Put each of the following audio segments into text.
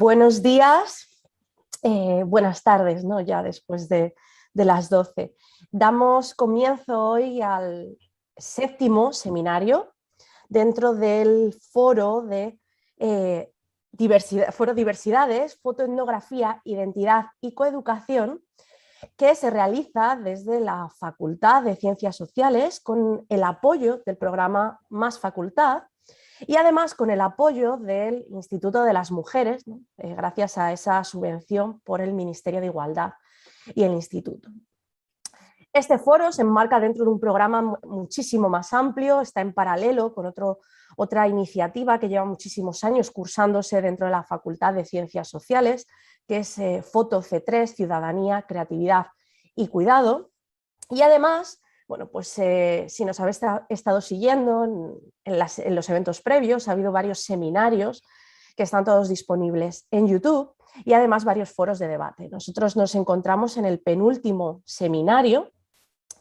Buenos días, buenas tardes, ¿no? Ya después de las 12. Damos comienzo hoy al 7º seminario dentro del foro de foro Diversidades, Fotoetnografía, Identidad y Coeducación, que se realiza desde la Facultad de Ciencias Sociales con el apoyo del programa Más Facultad y además con el apoyo del Instituto de las Mujeres, ¿no? Gracias a esa subvención por el Ministerio de Igualdad y el Instituto. Este foro se enmarca dentro de un programa muchísimo más amplio, está en paralelo con otra iniciativa que lleva muchísimos años cursándose dentro de la Facultad de Ciencias Sociales, que es Foto C3, Ciudadanía, Creatividad y Cuidado. Y además, bueno, pues si nos habéis estado siguiendo en los eventos previos, ha habido varios seminarios que están todos disponibles en YouTube y además varios foros de debate. Nosotros nos encontramos en el penúltimo seminario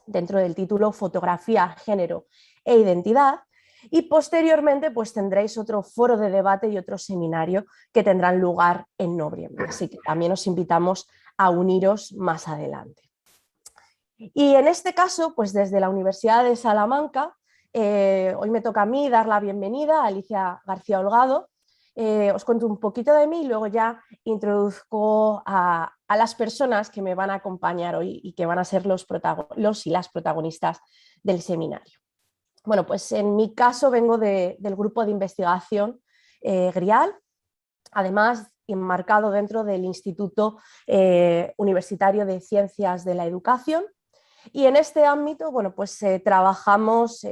dentro del título Fotografía, Género e Identidad, y posteriormente pues tendréis otro foro de debate y otro seminario que tendrán lugar en noviembre, así que también os invitamos a uniros más adelante. Y en este caso, pues desde la Universidad de Salamanca, hoy me toca a mí dar la bienvenida a Alicia García Holgado. Os cuento un poquito de mí y luego ya introduzco a las personas que me van a acompañar hoy y que van a ser los y las protagonistas del seminario. Bueno, pues en mi caso vengo del grupo de investigación GRIAL, además enmarcado dentro del Instituto Universitario de Ciencias de la Educación. Y en este ámbito, bueno, pues trabajamos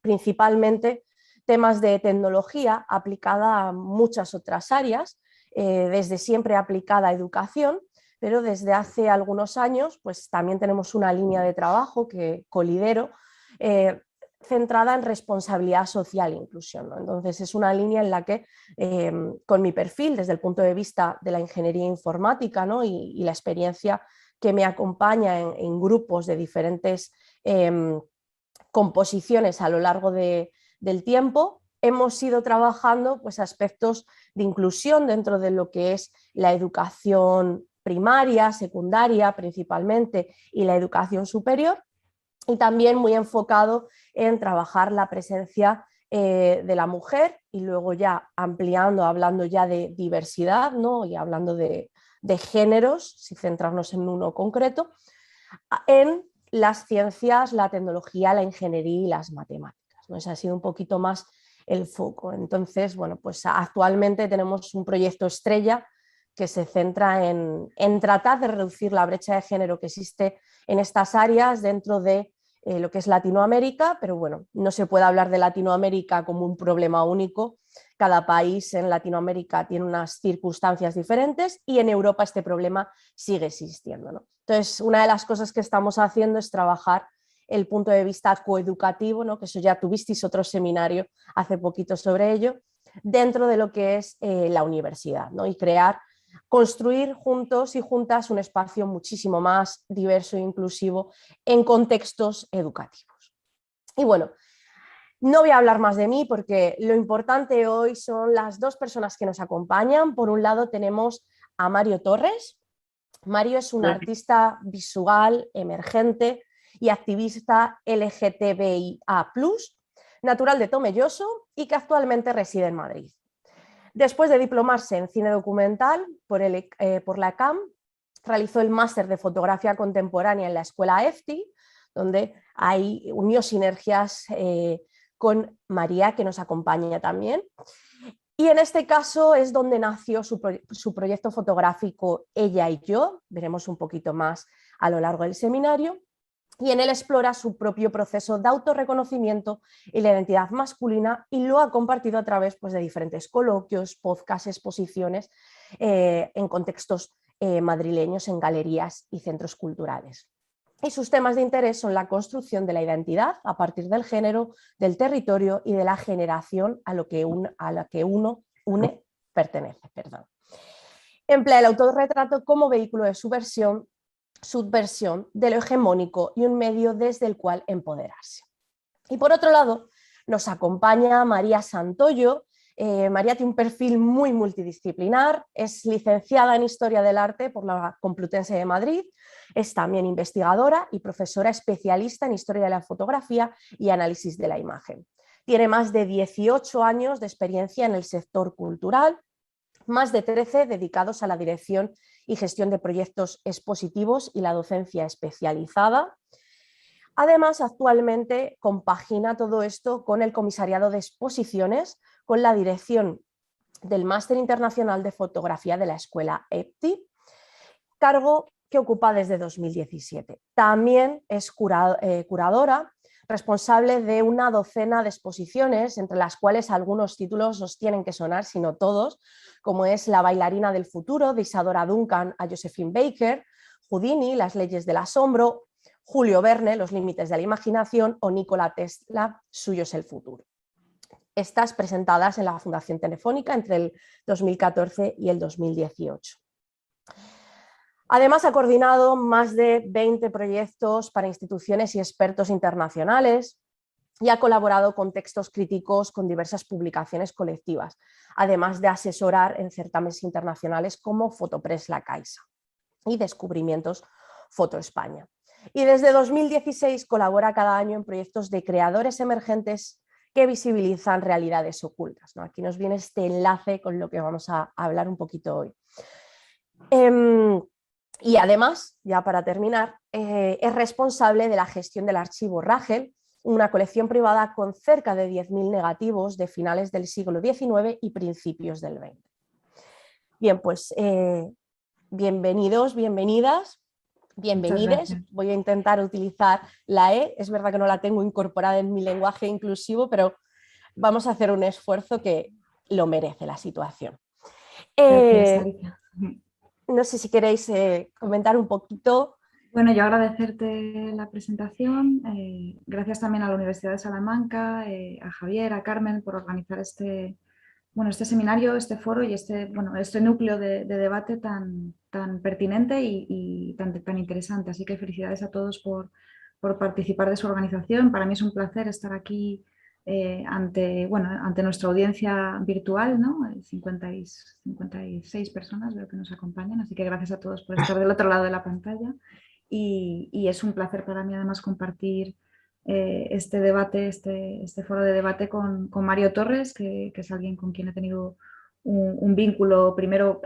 principalmente temas de tecnología aplicada a muchas otras áreas, desde siempre aplicada a educación, pero desde hace algunos años pues también tenemos una línea de trabajo que colidero, centrada en responsabilidad social e inclusión, ¿no? Entonces es una línea en la que con mi perfil desde el punto de vista de la ingeniería informática, ¿no? y la experiencia que me acompaña en grupos de diferentes composiciones a lo largo del tiempo, hemos ido trabajando pues, aspectos de inclusión dentro de lo que es la educación primaria, secundaria principalmente, y la educación superior, y también muy enfocado en trabajar la presencia de la mujer y luego ya ampliando, hablando ya de diversidad, ¿no? y hablando de géneros, si centrarnos en uno concreto, en las ciencias, la tecnología, la ingeniería y las matemáticas, ¿no? Ese ha sido un poquito más el foco. Entonces, bueno, pues actualmente tenemos un proyecto estrella que se centra en tratar de reducir la brecha de género que existe en estas áreas dentro de lo que es Latinoamérica, pero bueno, no se puede hablar de Latinoamérica como un problema único. Cada país en Latinoamérica tiene unas circunstancias diferentes y en Europa este problema sigue existiendo, ¿no? Entonces, una de las cosas que estamos haciendo es trabajar el punto de vista coeducativo, ¿no? que eso ya tuvisteis otro seminario hace poquito sobre ello, dentro de lo que es la universidad, ¿no? y construir juntos y juntas un espacio muchísimo más diverso e inclusivo en contextos educativos. Y bueno, no voy a hablar más de mí porque lo importante hoy son las dos personas que nos acompañan. Por un lado tenemos a Mario Torres. Mario es un artista visual emergente y activista LGTBIA+, natural de Tomelloso y que actualmente reside en Madrid. Después de diplomarse en cine documental por la CAM, realizó el máster de fotografía contemporánea en la escuela EFTI, donde unió sinergias con María, que nos acompaña también. Y en este caso es donde nació su proyecto fotográfico Ella y yo, veremos un poquito más a lo largo del seminario, y en él explora su propio proceso de autorreconocimiento y la identidad masculina y lo ha compartido a través pues, de diferentes coloquios, podcasts, exposiciones en contextos madrileños, en galerías y centros culturales. Y sus temas de interés son la construcción de la identidad a partir del género, del territorio y de la generación a la que uno pertenece. Emplea el autorretrato como vehículo de subversión de lo hegemónico y un medio desde el cual empoderarse. Y por otro lado, nos acompaña María Santoyo. María tiene un perfil muy multidisciplinar, es licenciada en Historia del Arte por la Complutense de Madrid, es también investigadora y profesora especialista en Historia de la Fotografía y Análisis de la Imagen. Tiene más de 18 años de experiencia en el sector cultural, más de 13 dedicados a la dirección y gestión de proyectos expositivos y la docencia especializada. Además, actualmente compagina todo esto con el comisariado de exposiciones, con la dirección del Máster Internacional de Fotografía de la Escuela EPTI, cargo que ocupa desde 2017. También es curadora, responsable de una docena de exposiciones, entre las cuales algunos títulos os tienen que sonar, si no todos, como es La bailarina del futuro, de Isadora Duncan a Josephine Baker, Houdini, Las leyes del asombro, Julio Verne, Los límites de la imaginación, o Nikola Tesla, Suyo es el futuro. Estas presentadas en la Fundación Telefónica entre el 2014 y el 2018. Además, ha coordinado más de 20 proyectos para instituciones y expertos internacionales y ha colaborado con textos críticos con diversas publicaciones colectivas, además de asesorar en certámenes internacionales como Fotopress La Caixa y Descubrimientos Foto España. Y desde 2016 colabora cada año en proyectos de creadores emergentes que visibilizan realidades ocultas, ¿no? Aquí nos viene este enlace con lo que vamos a hablar un poquito hoy. Y además, ya para terminar, es responsable de la gestión del archivo Ragel, una colección privada con cerca de 10.000 negativos de finales del siglo XIX y principios del XX. Bien, pues bienvenidos, bienvenidas. Bienvenides, voy a intentar utilizar la E, es verdad que no la tengo incorporada en mi lenguaje inclusivo, pero vamos a hacer un esfuerzo que lo merece la situación. Gracias, Alicia. No sé si queréis comentar un poquito. Bueno, yo agradecerte la presentación, gracias también a la Universidad de Salamanca, a Javier, a Carmen por organizar este seminario, este foro y este núcleo de debate tan pertinente y tan interesante. Así que felicidades a todos por participar de su organización. Para mí es un placer estar aquí ante nuestra audiencia virtual, ¿no? 56 personas veo que nos acompañan, así que gracias a todos por estar del otro lado de la pantalla. Y es un placer para mí además compartir este debate, este foro de debate con Mario Torres, que es alguien con quien he tenido un vínculo primero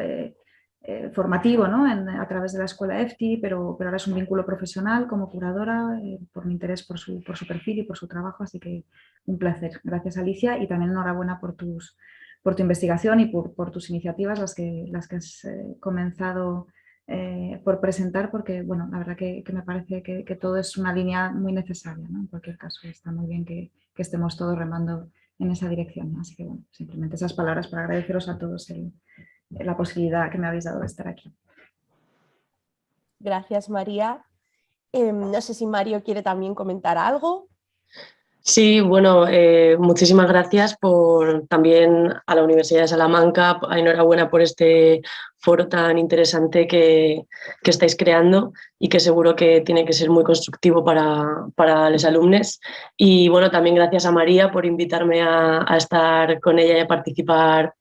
formativo, ¿no? A través de la escuela EFTI, pero ahora es un vínculo profesional como curadora por mi interés por su perfil y por su trabajo, así que un placer. Gracias, Alicia, y también enhorabuena por tu investigación y por tus iniciativas, las que has comenzado por presentar, porque bueno, la verdad que me parece que todo es una línea muy necesaria, ¿no? En cualquier caso, está muy bien que estemos todos remando en esa dirección, ¿no? Así que bueno, simplemente esas palabras para agradeceros a todos la posibilidad que me habéis dado de estar aquí. Gracias, María. No sé si Mario quiere también comentar algo. Sí, bueno, muchísimas gracias también a la Universidad de Salamanca, enhorabuena por este foro tan interesante que estáis creando y que seguro que tiene que ser muy constructivo para los alumnos. Y bueno, también gracias a María por invitarme a estar con ella y a participar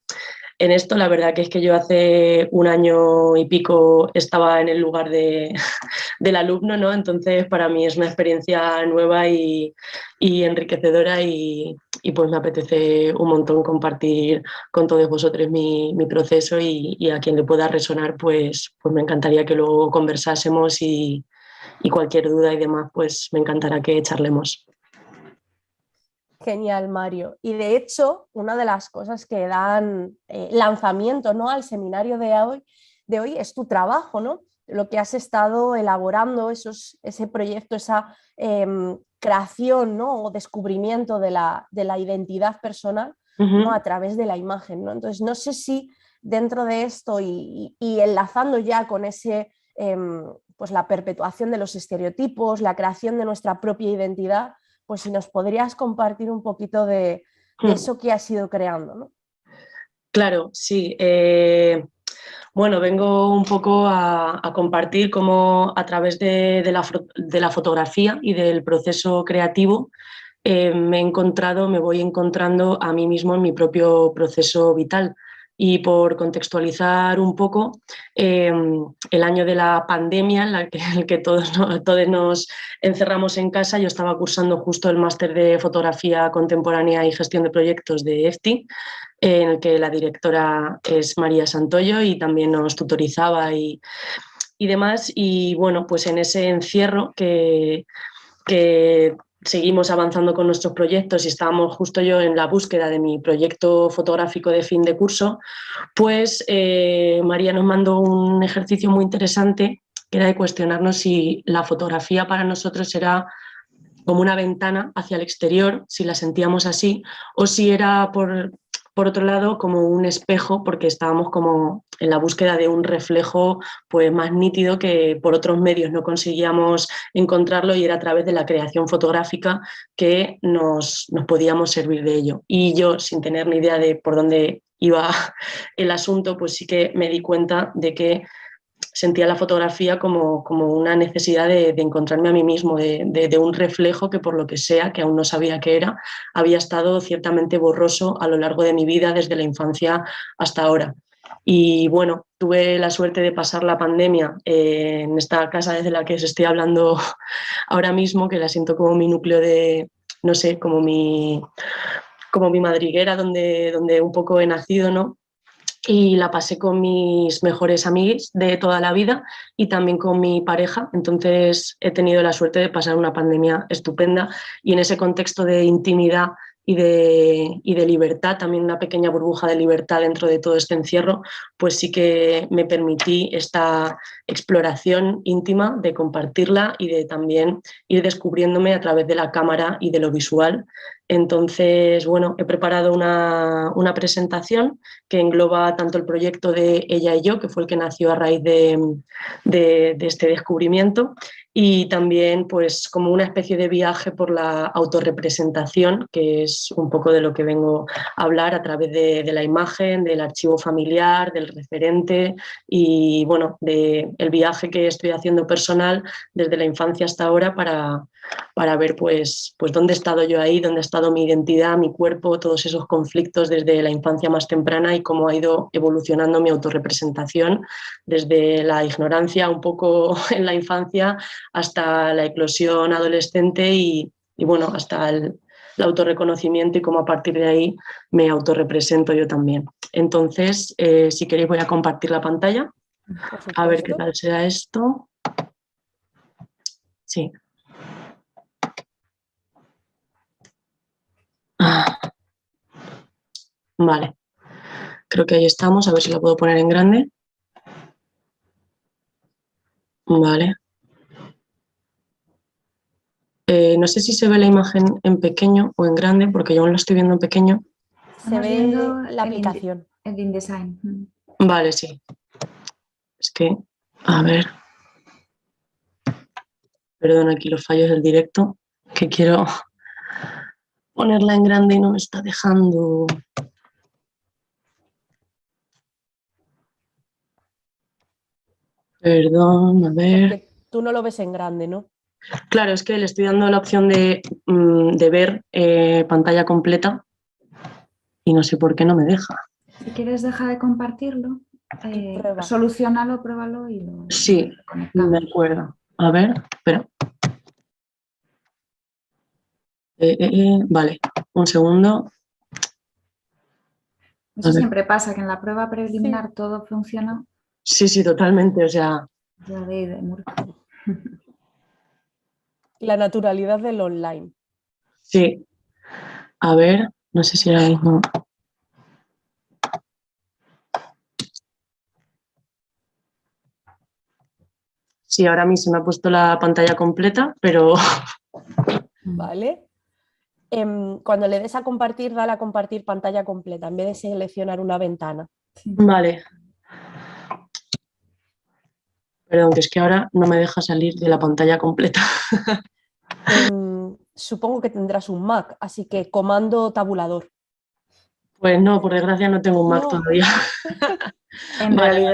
en esto. La verdad que es que yo hace un año y pico estaba en el lugar del alumno, ¿no? Entonces para mí es una experiencia nueva y enriquecedora y pues me apetece un montón compartir con todos vosotros mi proceso y a quien le pueda resonar pues me encantaría que luego conversásemos y cualquier duda y demás pues me encantará que charlemos. Genial, Mario. Y de hecho, una de las cosas que dan lanzamiento, ¿no?, al seminario de hoy es tu trabajo, ¿no? Lo que has estado elaborando, ese proyecto, esa creación, ¿no?, o descubrimiento de la identidad personal, ¿no?, a través de la imagen, ¿no? Entonces, no sé si dentro de esto y enlazando ya con pues la perpetuación de los estereotipos, la creación de nuestra propia identidad, pues si nos podrías compartir un poquito de eso que has ido creando, ¿no? Claro, sí. Bueno, vengo un poco a compartir cómo a través de la fotografía y del proceso creativo me voy encontrando a mí mismo en mi propio proceso vital. Y por contextualizar un poco, el año de la pandemia, en el que todos nos encerramos en casa, yo estaba cursando justo el máster de fotografía contemporánea y gestión de proyectos de EFTI, en el que la directora es María Santoyo y también nos tutorizaba y demás. Y bueno, pues en ese encierro que seguimos avanzando con nuestros proyectos y estábamos justo yo en la búsqueda de mi proyecto fotográfico de fin de curso, pues María nos mandó un ejercicio muy interesante que era de cuestionarnos si la fotografía para nosotros era como una ventana hacia el exterior, si la sentíamos así, o si era por otro lado como un espejo, porque estábamos como en la búsqueda de un reflejo pues más nítido que por otros medios no conseguíamos encontrarlo, y era a través de la creación fotográfica que nos podíamos servir de ello. Y yo, sin tener ni idea de por dónde iba el asunto, pues sí que me di cuenta de que sentía la fotografía como una necesidad de encontrarme a mí mismo, de un reflejo que, por lo que sea, que aún no sabía qué era, había estado ciertamente borroso a lo largo de mi vida, desde la infancia hasta ahora. Y bueno, tuve la suerte de pasar la pandemia en esta casa desde la que os estoy hablando ahora mismo, que la siento como mi núcleo de, no sé, como mi madriguera donde un poco he nacido, ¿no? Y la pasé con mis mejores amigos de toda la vida y también con mi pareja. Entonces he tenido la suerte de pasar una pandemia estupenda, y en ese contexto de intimidad y de libertad, también una pequeña burbuja de libertad dentro de todo este encierro, pues sí que me permití esta exploración íntima de compartirla y de también ir descubriéndome a través de la cámara y de lo visual. Entonces, bueno, he preparado una presentación que engloba tanto el proyecto de Ella y yo, que fue el que nació a raíz de este descubrimiento, y también pues como una especie de viaje por la autorrepresentación, que es un poco de lo que vengo a hablar a través de la imagen, del archivo familiar, del referente y bueno, del viaje que estoy haciendo personal desde la infancia hasta ahora para ver pues dónde he estado yo ahí, dónde ha estado mi identidad, mi cuerpo, todos esos conflictos desde la infancia más temprana y cómo ha ido evolucionando mi autorrepresentación desde la ignorancia un poco en la infancia hasta la eclosión adolescente y bueno, hasta el autorreconocimiento y cómo a partir de ahí me autorrepresento yo también. Entonces, si queréis voy a compartir la pantalla, a ver qué tal será esto. Sí. Vale, creo que ahí estamos, a ver si la puedo poner en grande. Vale. No sé si se ve la imagen en pequeño o en grande, porque yo aún la estoy viendo en pequeño. Se ve la aplicación. El InDesign. Vale, sí. Es que, a ver. Perdón, aquí los fallos del directo, que quiero ponerla en grande y no me está dejando. Perdón, a ver. Porque tú no lo ves en grande, ¿no? Claro, es que le estoy dando la opción de ver pantalla completa y no sé por qué no me deja. Si quieres, deja de compartirlo, solucionalo, pruébalo y lo sí, de acuerdo. A ver, espera. Vale, un segundo. Eso siempre pasa, que en la prueba preliminar todo funciona. Sí, totalmente, o sea... La ley de Murphy. La naturalidad del online. Sí. A ver, no sé si ahora mismo... Sí, ahora a mí se me ha puesto la pantalla completa, pero... Vale. Cuando le des a compartir, dale a compartir pantalla completa en vez de seleccionar una ventana. Vale. Perdón, que es que ahora no me deja salir de la pantalla completa. Supongo que tendrás un Mac, así que comando tabulador. Pues no, por desgracia no tengo un Mac No. todavía. En Vale,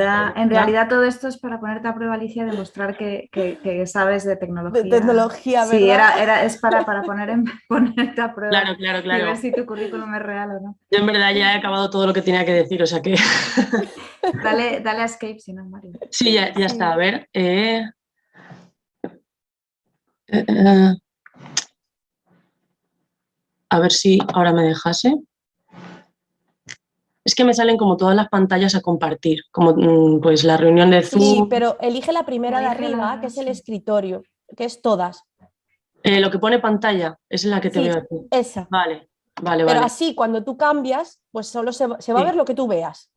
realidad todo esto es para ponerte a prueba, Alicia, demostrar que sabes de tecnología. De tecnología, Sí, ¿verdad? es para ponerte a prueba Claro, y ver claro. si tu currículum es real o no. Yo en verdad ya he acabado todo lo que tenía que decir, o sea que... Dale a escape si no, Mario. Sí, ya Sí. está. A ver. A ver si ahora me dejase. Es que me salen como todas las pantallas a compartir, como pues la reunión de Sí, Zoom. pero elige la primera de Elige arriba, que es el sí. escritorio, que es todas. Lo que pone pantalla, es la que te Sí, veo aquí. esa. Vale. Pero así, cuando tú cambias, pues solo se va a ver lo que tú veas.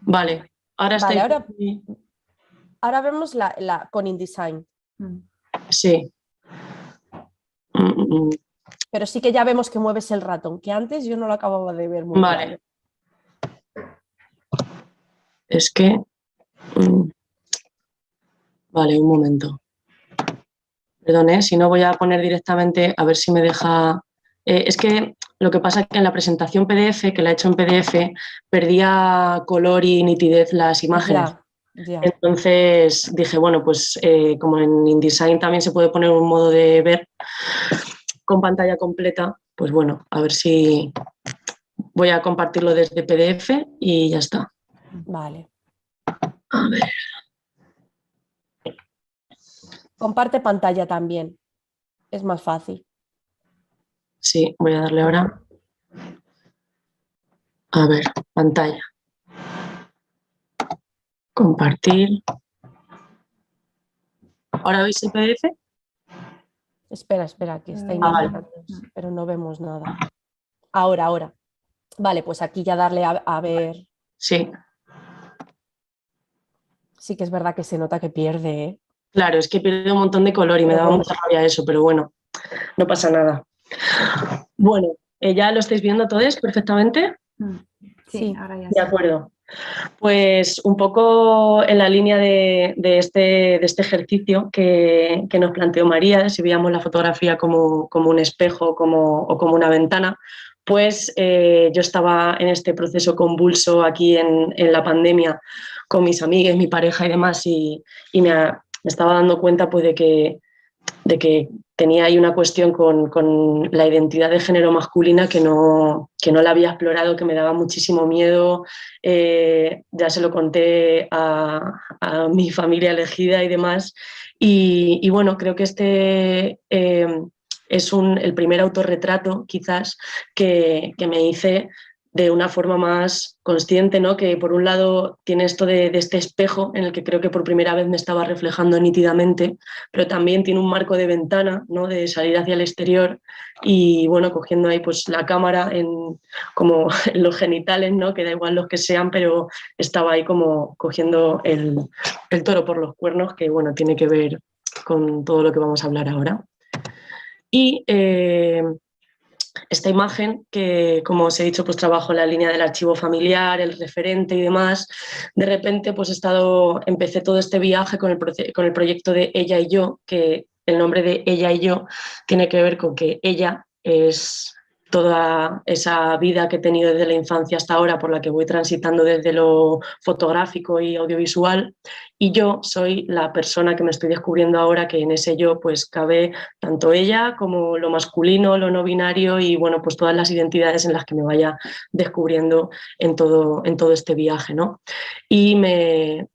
Vale. Ahora Vale, estoy... ahora vemos la con InDesign. Sí. Pero sí que ya vemos que mueves el ratón, que antes yo no lo acababa de ver muy Vale. claro. Es que... Vale, un momento. Perdón, si no voy a poner directamente, a ver si me deja... es que lo que pasa es que en la presentación PDF, que la he hecho en PDF, perdía color y nitidez las imágenes. Ya. Entonces dije, bueno, pues como en InDesign también se puede poner un modo de ver con pantalla completa, pues bueno, a ver si voy a compartirlo desde PDF y ya está. Vale. A ver. Comparte pantalla también. Es más fácil. Sí, voy a darle ahora. A ver, pantalla. Compartir. ¿Ahora veis el PDF? Espera, aquí está vale. pero no vemos nada. Ahora. Vale, pues aquí ya darle a ver. Sí. Sí que es verdad que se nota que pierde, ¿eh? Claro, es que pierde un montón de color y me daba mucha rabia eso, pero bueno, no pasa nada. Bueno, ¿ya lo estáis viendo todos perfectamente? Sí, ahora ya sí. De acuerdo. Pues un poco en la línea de este ejercicio que nos planteó María, si veíamos la fotografía como un espejo o como una ventana, pues yo estaba en este proceso convulso aquí en la pandemia con mis amigas, mi pareja y demás, y me estaba dando cuenta pues, de que tenía ahí una cuestión con la identidad de género masculina que no la había explorado, que me daba muchísimo miedo. Ya se lo conté a mi familia elegida y demás. Y bueno, creo que este es el primer autorretrato quizás que me hice de una forma más consciente, ¿no? Que por un lado tiene esto de este espejo en el que creo que por primera vez me estaba reflejando nítidamente, pero también tiene un marco de ventana, ¿no? De salir hacia el exterior y bueno, cogiendo ahí pues la cámara como en los genitales, ¿no? Que da igual los que sean, pero estaba ahí como cogiendo el toro por los cuernos, que bueno, tiene que ver con todo lo que vamos a hablar ahora. Y esta imagen, que como os he dicho, pues trabajo en la línea del archivo familiar, el referente y demás, de repente pues empecé todo este viaje con el proyecto de Ella y Yo, que el nombre de Ella y Yo tiene que ver con que ella es toda esa vida que he tenido desde la infancia hasta ahora, por la que voy transitando desde lo fotográfico y audiovisual, y yo soy la persona que me estoy descubriendo ahora, que en ese yo pues cabe tanto ella como lo masculino, lo no binario y bueno, pues todas las identidades en las que me vaya descubriendo en todo este viaje, ¿no? Y me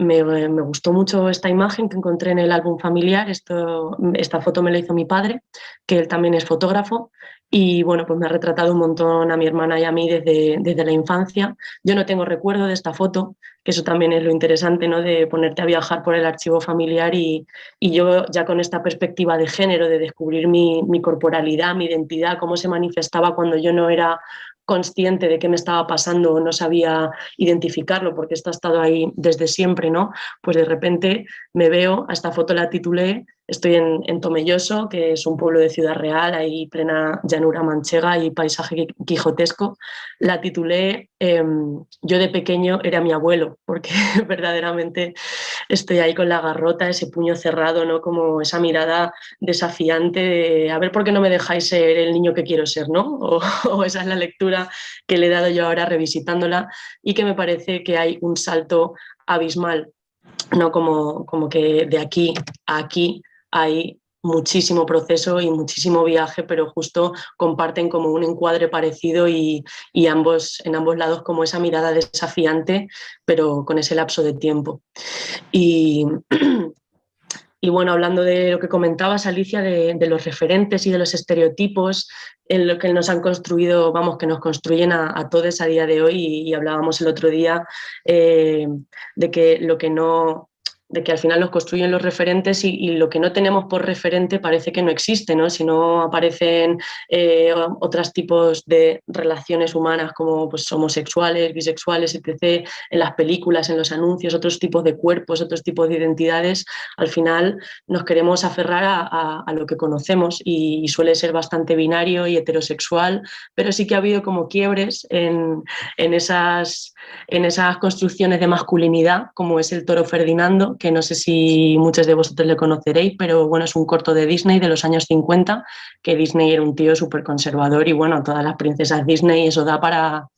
gustó mucho esta imagen que encontré en el álbum familiar. Esta foto me la hizo mi padre, que él también es fotógrafo, y bueno, pues me ha retratado un montón a mi hermana y a mí desde la infancia. Yo no tengo recuerdo de esta foto, que eso también es lo interesante, ¿no? De ponerte a viajar por el archivo familiar y yo ya con esta perspectiva de género, de descubrir mi corporalidad, mi identidad, cómo se manifestaba cuando yo no era consciente de qué me estaba pasando o no sabía identificarlo, porque esto ha estado ahí desde siempre, ¿no? Pues de repente me veo, a esta foto la titulé Estoy en Tomelloso, que es un pueblo de Ciudad Real, ahí plena llanura manchega y paisaje quijotesco. La titulé Yo de pequeño era mi abuelo, porque verdaderamente estoy ahí con la garrota, ese puño cerrado, ¿no? Como esa mirada desafiante de a ver por qué no me dejáis ser el niño que quiero ser, ¿no? O esa es la lectura que le he dado yo ahora revisitándola y que me parece que hay un salto abismal, ¿no? Como que de aquí a aquí hay muchísimo proceso y muchísimo viaje, pero justo comparten como un encuadre parecido y en ambos lados como esa mirada desafiante, pero con ese lapso de tiempo. Y, y bueno, hablando de lo que comentabas, Alicia, de los referentes y de los estereotipos en lo que nos han construido, vamos, que nos construyen a todos a día de hoy, y hablábamos el otro día de que lo que no de que al final los construyen los referentes y lo que no tenemos por referente parece que no existe, ¿no? Si no aparecen otros tipos de relaciones humanas como pues, homosexuales, bisexuales, etc., en las películas, en los anuncios, otros tipos de cuerpos, otros tipos de identidades, al final nos queremos aferrar a lo que conocemos y suele ser bastante binario y heterosexual, pero sí que ha habido como quiebres en esas construcciones de masculinidad, como es El toro Ferdinando, que no sé si muchos de vosotros le conoceréis, pero bueno, es un corto de Disney de los años 50, que Disney era un tío súper conservador y bueno, todas las princesas Disney, eso da para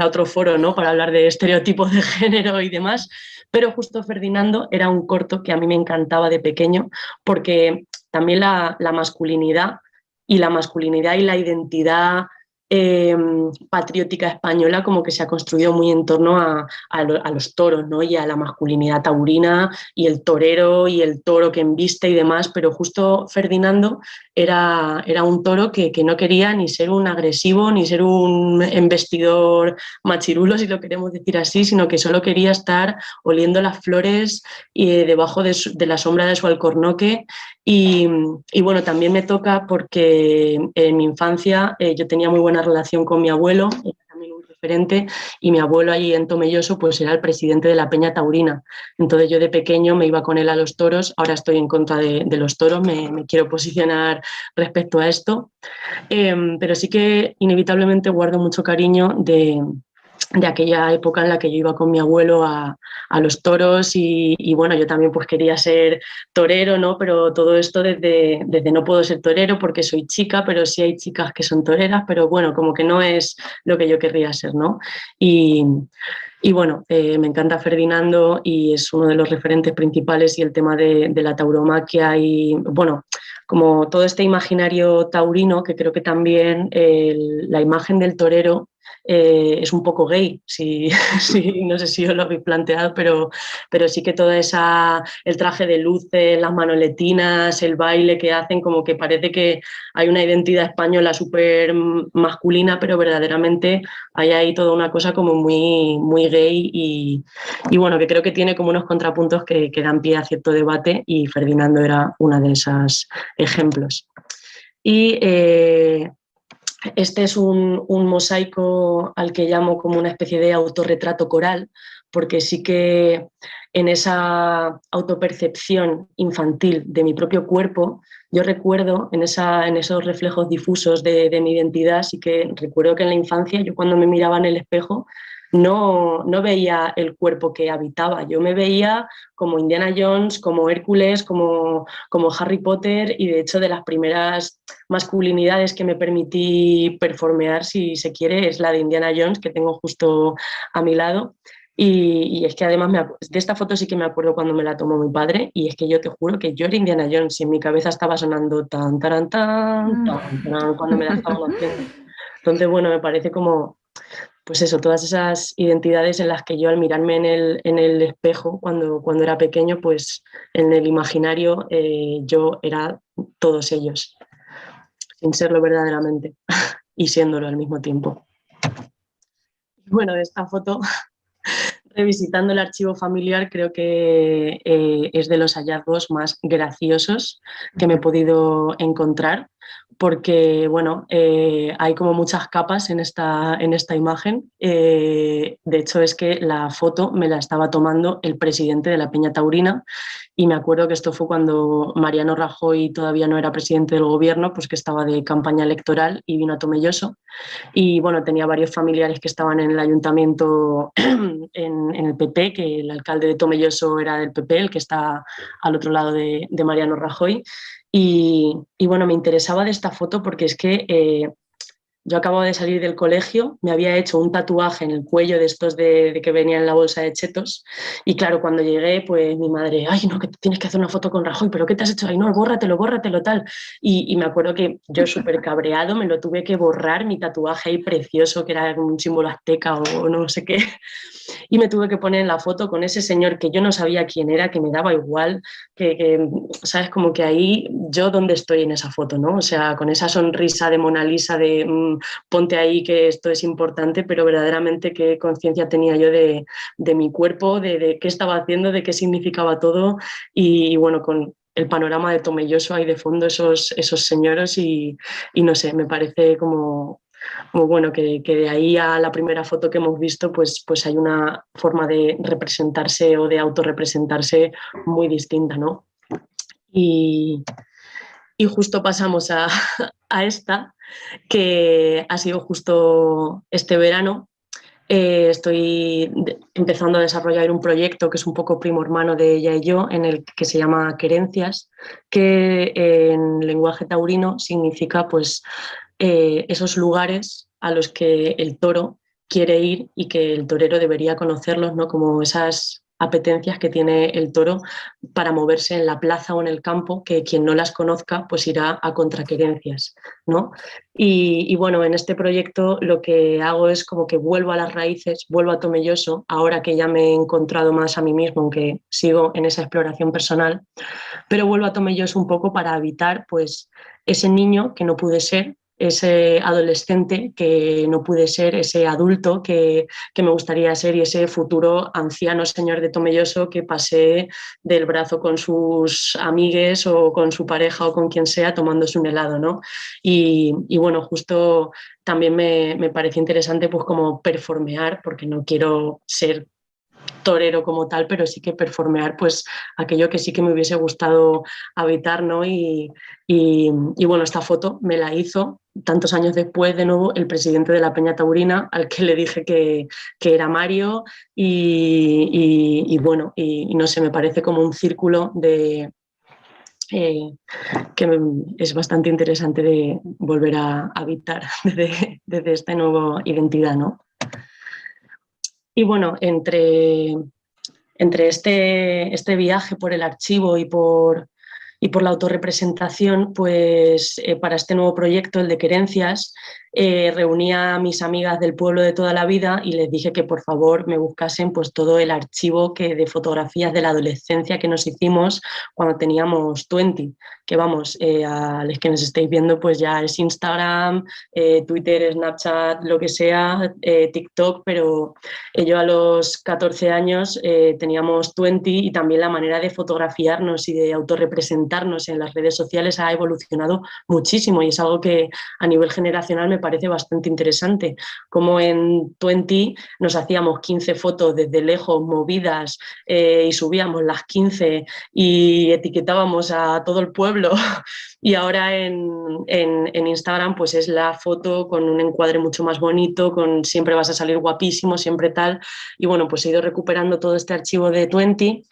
otro foro, ¿no? Para hablar de estereotipos de género y demás, pero justo Ferdinando era un corto que a mí me encantaba de pequeño porque también la masculinidad y la identidad patriótica española como que se ha construido muy en torno a los toros, ¿no? Y a la masculinidad taurina y el torero y el toro que embiste y demás, pero justo Ferdinando era un toro que no quería ni ser un agresivo ni ser un embestidor machirulo, si lo queremos decir así, sino que solo quería estar oliendo las flores debajo de la sombra de su alcornoque. Y bueno, también me toca porque en mi infancia yo tenía muy buena relación con mi abuelo, era también un referente, y mi abuelo allí en Tomelloso pues era el presidente de la Peña Taurina. Entonces yo de pequeño me iba con él a los toros, ahora estoy en contra de los toros, me quiero posicionar respecto a esto, pero sí que inevitablemente guardo mucho cariño de aquella época en la que yo iba con mi abuelo a los toros y bueno, yo también pues quería ser torero, ¿no? Pero todo esto desde no puedo ser torero porque soy chica, pero sí hay chicas que son toreras, pero bueno, como que no es lo que yo querría ser, ¿no? Y bueno, me encanta Ferdinando y es uno de los referentes principales y el tema de la tauromaquia y bueno, como todo este imaginario taurino que creo que también la imagen del torero es un poco gay, no sé si os lo habéis planteado, pero sí que toda el traje de luces, las manoletinas, el baile que hacen, como que parece que hay una identidad española súper masculina, pero verdaderamente hay ahí toda una cosa como muy, muy gay y bueno, que creo que tiene como unos contrapuntos que dan pie a cierto debate y Ferdinando era uno de esos ejemplos. Y este es un mosaico al que llamo como una especie de autorretrato coral, porque sí que en esa autopercepción infantil de mi propio cuerpo, yo recuerdo en esos reflejos difusos de mi identidad, sí que recuerdo que en la infancia yo cuando me miraba en el espejo no veía el cuerpo que habitaba, yo me veía como Indiana Jones, como Hércules, como Harry Potter y de hecho de las primeras masculinidades que me permití performear, si se quiere, es la de Indiana Jones que tengo justo a mi lado. Y es que además de esta foto sí que me acuerdo cuando me la tomó mi padre y es que yo te juro que yo era Indiana Jones y en mi cabeza estaba sonando tan, tan, tan, tan, tan cuando me la estaban haciendo. Entonces, bueno, me parece como, pues eso, todas esas identidades en las que yo al mirarme en el espejo cuando era pequeño, pues en el imaginario yo era todos ellos, sin serlo verdaderamente y siéndolo al mismo tiempo. Bueno, de esta foto, revisitando el archivo familiar, creo que es de los hallazgos más graciosos que me he podido encontrar, porque bueno, hay como muchas capas en esta imagen. De hecho, es que la foto me la estaba tomando el presidente de la Peña Taurina, y me acuerdo que esto fue cuando Mariano Rajoy todavía no era presidente del gobierno, pues que estaba de campaña electoral y vino a Tomelloso. Y bueno, tenía varios familiares que estaban en el ayuntamiento en el PP, que el alcalde de Tomelloso era del PP, el que está al otro lado de Mariano Rajoy. Y bueno, me interesaba de esta foto porque es que yo acababa de salir del colegio, me había hecho un tatuaje en el cuello de estos de que venía en la bolsa de chetos, y claro, cuando llegué, pues mi madre, ay, no, que tienes que hacer una foto con Rajoy, pero ¿qué te has hecho? Ay, no, bórratelo, tal. Y me acuerdo que yo súper cabreado me lo tuve que borrar, mi tatuaje ahí precioso, que era un símbolo azteca o no sé qué, y me tuve que poner en la foto con ese señor que yo no sabía quién era, que me daba igual, ¿sabes? Como que ahí yo dónde estoy en esa foto, ¿no? O sea, con esa sonrisa de Mona Lisa de ponte ahí que esto es importante, pero verdaderamente qué conciencia tenía yo de mi cuerpo, de qué estaba haciendo, de qué significaba todo, y bueno, con el panorama de Tomelloso ahí de fondo, esos señores, y no sé, me parece como bueno, que de ahí a la primera foto que hemos visto, pues hay una forma de representarse o de autorrepresentarse muy distinta, ¿no? Y justo pasamos a esta, que ha sido justo este verano. Estoy empezando a desarrollar un proyecto que es un poco primo hermano de ella y yo, en el que se llama Querencias, que en lenguaje taurino significa pues esos lugares a los que el toro quiere ir y que el torero debería conocerlos, ¿no? Como esas apetencias que tiene el toro para moverse en la plaza o en el campo, que quien no las conozca pues irá a contraquerencias, ¿no? Y bueno, en este proyecto lo que hago es como que vuelvo a las raíces, vuelvo a Tomelloso, ahora que ya me he encontrado más a mí mismo, aunque sigo en esa exploración personal, pero vuelvo a Tomelloso un poco para evitar pues ese niño que no pude ser, ese adolescente que no pude ser, ese adulto que me gustaría ser, y ese futuro anciano señor de Tomelloso que pasé del brazo con sus amigues o con su pareja o con quien sea tomándose un helado, ¿no? Y bueno, justo también me parece interesante pues como performear, porque no quiero ser torero como tal, pero sí que performear pues aquello que sí que me hubiese gustado habitar, ¿no? Y bueno, esta foto me la hizo tantos años después de nuevo el presidente de la Peña Taurina, al que le dije que era Mario, y bueno, y no sé, me parece como un círculo de... que es bastante interesante de volver a habitar desde esta nueva identidad, ¿no? Y bueno, entre este viaje por el archivo y por la autorrepresentación, pues para este nuevo proyecto, el de Querencias, reuní a mis amigas del pueblo de toda la vida y les dije que por favor me buscasen pues todo el archivo de fotografías de la adolescencia que nos hicimos cuando teníamos 20, que vamos, a los que nos estáis viendo pues ya es Instagram, Twitter, Snapchat, lo que sea, TikTok, pero yo a los 14 años teníamos 20, y también la manera de fotografiarnos y de autorrepresentarnos en las redes sociales ha evolucionado muchísimo, y es algo que a nivel generacional me parece bastante interesante. Como en 20 nos hacíamos 15 fotos desde lejos, movidas, y subíamos las 15 y etiquetábamos a todo el pueblo. Y ahora en Instagram pues es la foto con un encuadre mucho más bonito, con siempre vas a salir guapísimo, siempre tal. Y bueno, pues he ido recuperando todo este archivo de 20,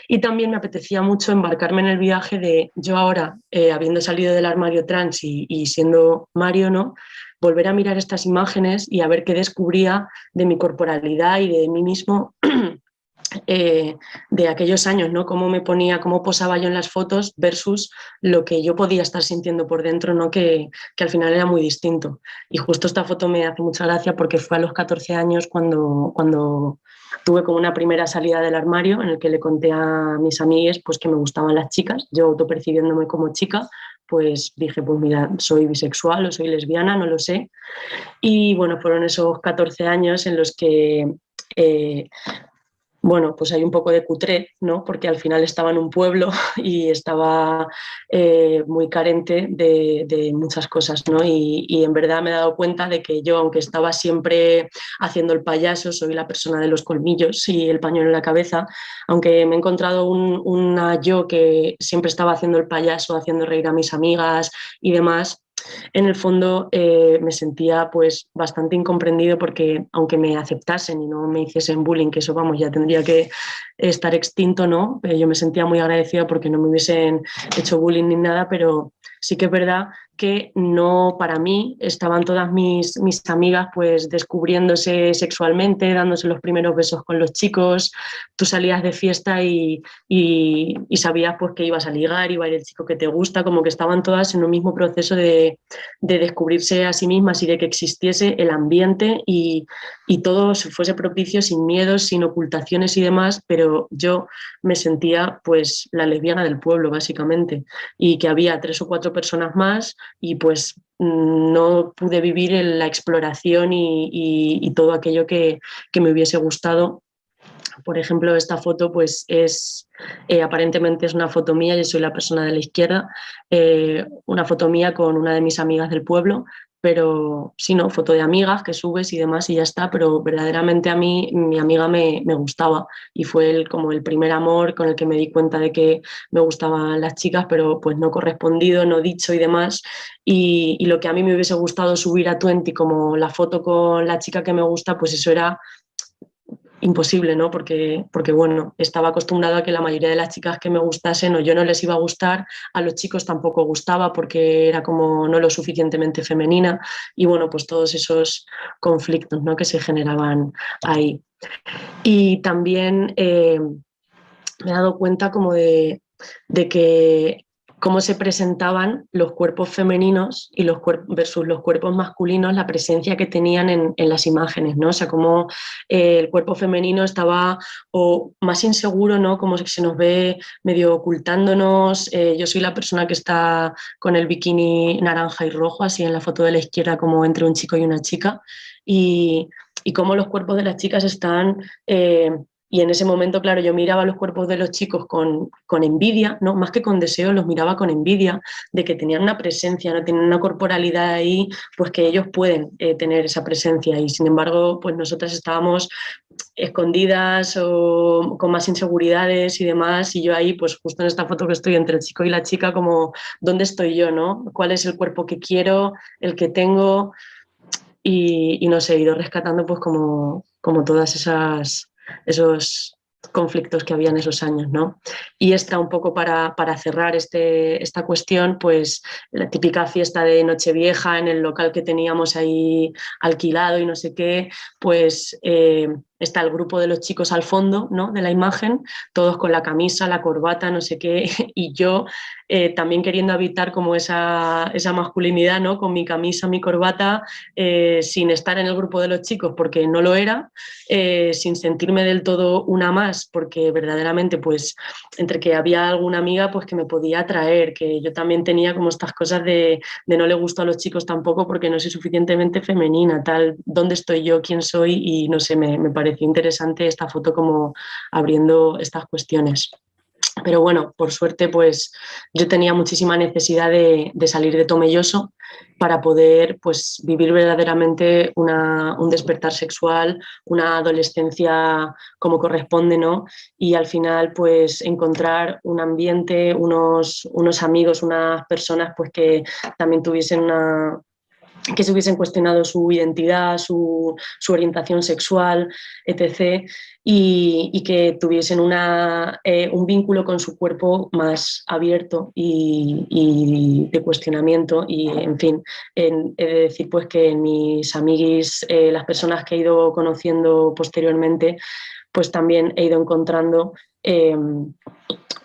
y también me apetecía mucho embarcarme en el viaje de yo ahora, habiendo salido del armario trans y siendo Mario, ¿no? Volver a mirar estas imágenes y a ver qué descubría de mi corporalidad y de mí mismo de aquellos años, ¿no? Cómo me ponía, cómo posaba yo en las fotos versus lo que yo podía estar sintiendo por dentro, ¿no? Que al final era muy distinto. Y justo esta foto me hace mucha gracia porque fue a los 14 años cuando tuve como una primera salida del armario, en el que le conté a mis amigues pues que me gustaban las chicas, yo autopercibiéndome como chica, pues dije, pues mira, soy bisexual o soy lesbiana, no lo sé. Y bueno, fueron esos 14 años en los que bueno, pues hay un poco de cutré, ¿no? Porque al final estaba en un pueblo y estaba muy carente de muchas cosas, ¿no? Y en verdad me he dado cuenta de que yo, aunque estaba siempre haciendo el payaso, soy la persona de los colmillos y el pañuelo en la cabeza, aunque me he encontrado una yo que siempre estaba haciendo el payaso, haciendo reír a mis amigas y demás, en el fondo me sentía pues bastante incomprendido porque aunque me aceptasen y no me hiciesen bullying, que eso vamos, ya tendría que estar extinto, ¿no? Yo me sentía muy agradecida porque no me hubiesen hecho bullying ni nada, pero sí que es verdad que no, para mí estaban todas mis amigas pues descubriéndose sexualmente, dándose los primeros besos con los chicos, tú salías de fiesta y sabías pues que ibas a ligar, iba a ir el chico que te gusta, como que estaban todas en un mismo proceso de descubrirse a sí mismas y de que existiese el ambiente y todo fuese propicio sin miedos, sin ocultaciones y demás, pero yo me sentía pues la lesbiana del pueblo básicamente y que había 3 o 4 personas más y pues no pude vivir en la exploración y todo aquello que me hubiese gustado. Por ejemplo, esta foto pues aparentemente es una foto mía, yo soy la persona de la izquierda, una foto mía con una de mis amigas del pueblo, pero sí, no, foto de amigas que subes y demás y ya está, pero verdaderamente a mí mi amiga me gustaba y fue como el primer amor con el que me di cuenta de que me gustaban las chicas, pero pues no correspondido, no dicho y demás. Y lo que a mí me hubiese gustado subir a Twenty como la foto con la chica que me gusta, pues eso era imposible, ¿no? Porque, bueno, estaba acostumbrada a que la mayoría de las chicas que me gustasen o yo no les iba a gustar, a los chicos tampoco gustaba porque era como no lo suficientemente femenina y bueno, pues todos esos conflictos, ¿no? Que se generaban ahí. Y también me he dado cuenta como de que cómo se presentaban los cuerpos femeninos y versus los cuerpos masculinos, la presencia que tenían en las imágenes, ¿no? O sea, cómo el cuerpo femenino estaba o más inseguro, ¿no? Como se nos ve medio ocultándonos. Yo soy la persona que está con el bikini naranja y rojo, así en la foto de la izquierda, como entre un chico y una chica. Y cómo los cuerpos de las chicas están... y en ese momento, claro, yo miraba los cuerpos de los chicos con envidia, ¿no? Más que con deseo, los miraba con envidia de que tenían una presencia, no tienen una corporalidad ahí, pues que ellos pueden tener esa presencia y sin embargo, pues nosotras estábamos escondidas o con más inseguridades y demás y yo ahí, pues justo en esta foto que estoy entre el chico y la chica, como, ¿dónde estoy yo, no? ¿Cuál es el cuerpo que quiero, el que tengo? Y no sé, he ido rescatando pues como todas esos conflictos que había en esos años, ¿no? Y esta un poco para cerrar esta cuestión, pues la típica fiesta de Nochevieja en el local que teníamos ahí alquilado y no sé qué, pues está el grupo de los chicos al fondo, ¿no? De la imagen, todos con la camisa, la corbata, no sé qué, y yo también queriendo habitar como esa masculinidad, ¿no? Con mi camisa, mi corbata, sin estar en el grupo de los chicos porque no lo era, sin sentirme del todo una más, porque verdaderamente pues entre que había alguna amiga pues que me podía atraer, que yo también tenía como estas cosas de no le gusto a los chicos tampoco porque no soy suficientemente femenina, tal, dónde estoy yo, quién soy y no sé, me pareció interesante esta foto como abriendo estas cuestiones. Pero bueno, por suerte, pues yo tenía muchísima necesidad de salir de Tomelloso para poder pues, vivir verdaderamente un despertar sexual, una adolescencia como corresponde, ¿no? Y al final, pues encontrar un ambiente, unos amigos, unas personas pues, que también tuviesen que se hubiesen cuestionado su identidad, su orientación sexual, etc., y que tuviesen un vínculo con su cuerpo más abierto y de cuestionamiento. Y, en fin, he de decir pues, que en mis amiguis, las personas que he ido conociendo posteriormente, pues también he ido encontrando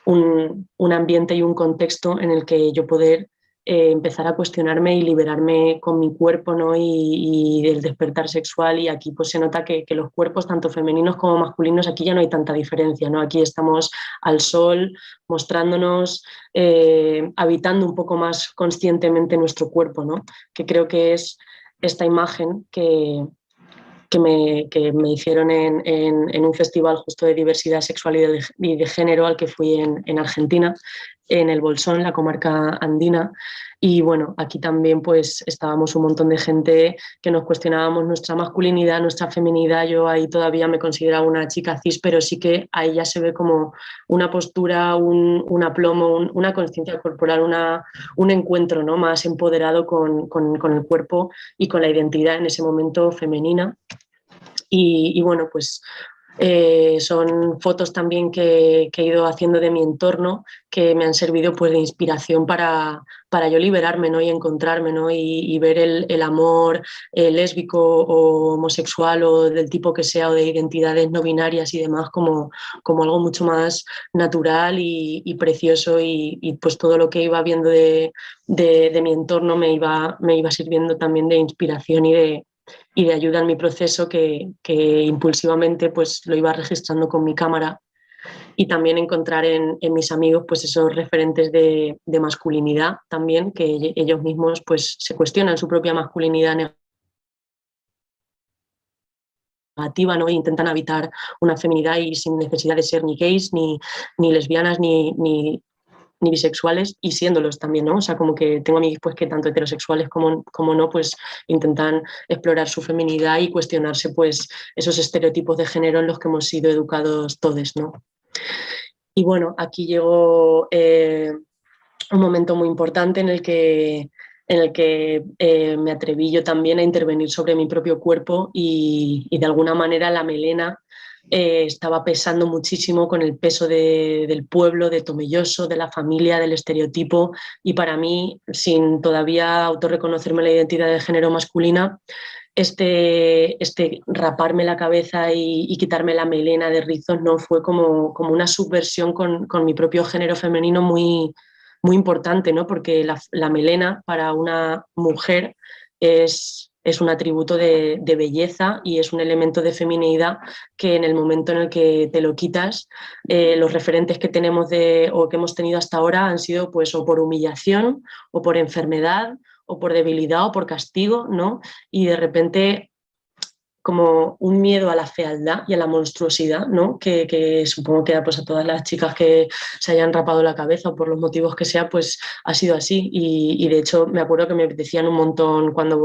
un ambiente y un contexto en el que yo poder empezar a cuestionarme y liberarme con mi cuerpo, ¿no? y del despertar sexual, y aquí pues se nota que los cuerpos tanto femeninos como masculinos, aquí ya no hay tanta diferencia, ¿no? Aquí estamos al sol mostrándonos, habitando un poco más conscientemente nuestro cuerpo, ¿no? Que creo que es esta imagen que que me hicieron en un festival justo de diversidad sexual y de género al que fui en Argentina, en el Bolsón, la comarca andina. Y bueno, aquí también pues estábamos un montón de gente que nos cuestionábamos nuestra masculinidad, nuestra feminidad. Yo ahí todavía me consideraba una chica cis, pero sí que ahí ya se ve como una postura, un aplomo, una conciencia corporal, un encuentro, ¿no?, más empoderado con el cuerpo y con la identidad en ese momento femenina. Y bueno, pues son fotos también que he ido haciendo de mi entorno que me han servido pues de inspiración para yo liberarme, ¿no?, y encontrarme, ¿no?, y ver el amor lésbico o homosexual o del tipo que sea o de identidades no binarias y demás como algo mucho más natural y precioso y pues todo lo que iba viendo de mi entorno me iba sirviendo también de inspiración y de ayuda en mi proceso que impulsivamente pues lo iba registrando con mi cámara, y también encontrar en mis amigos pues esos referentes de masculinidad también, que ellos mismos pues se cuestionan su propia masculinidad negativa, ¿no?, e intentan habitar una feminidad y sin necesidad de ser ni gays, ni lesbianas, ni bisexuales, y siéndolos también, ¿no? O sea, como que tengo amigos pues que tanto heterosexuales como no, pues intentan explorar su feminidad y cuestionarse pues esos estereotipos de género en los que hemos sido educados todos, ¿no? Y bueno, aquí llegó un momento muy importante en el que me atreví yo también a intervenir sobre mi propio cuerpo y de alguna manera la melena estaba pesando muchísimo con el peso del pueblo, de Tomelloso, de la familia, del estereotipo, y para mí, sin todavía autorreconocerme la identidad de género masculina, este raparme la cabeza y quitarme la melena de rizos no fue como una subversión con mi propio género femenino muy, muy importante, ¿no? Porque la melena para una mujer es un atributo de belleza y es un elemento de feminidad que en el momento en el que te lo quitas, los referentes que tenemos o que hemos tenido hasta ahora han sido pues o por humillación o por enfermedad o por debilidad o por castigo, ¿no? Y de repente como un miedo a la fealdad y a la monstruosidad, ¿no?, que supongo que pues a todas las chicas que se hayan rapado la cabeza o por los motivos que sea, pues ha sido así. Y de hecho me acuerdo que me decían un montón cuando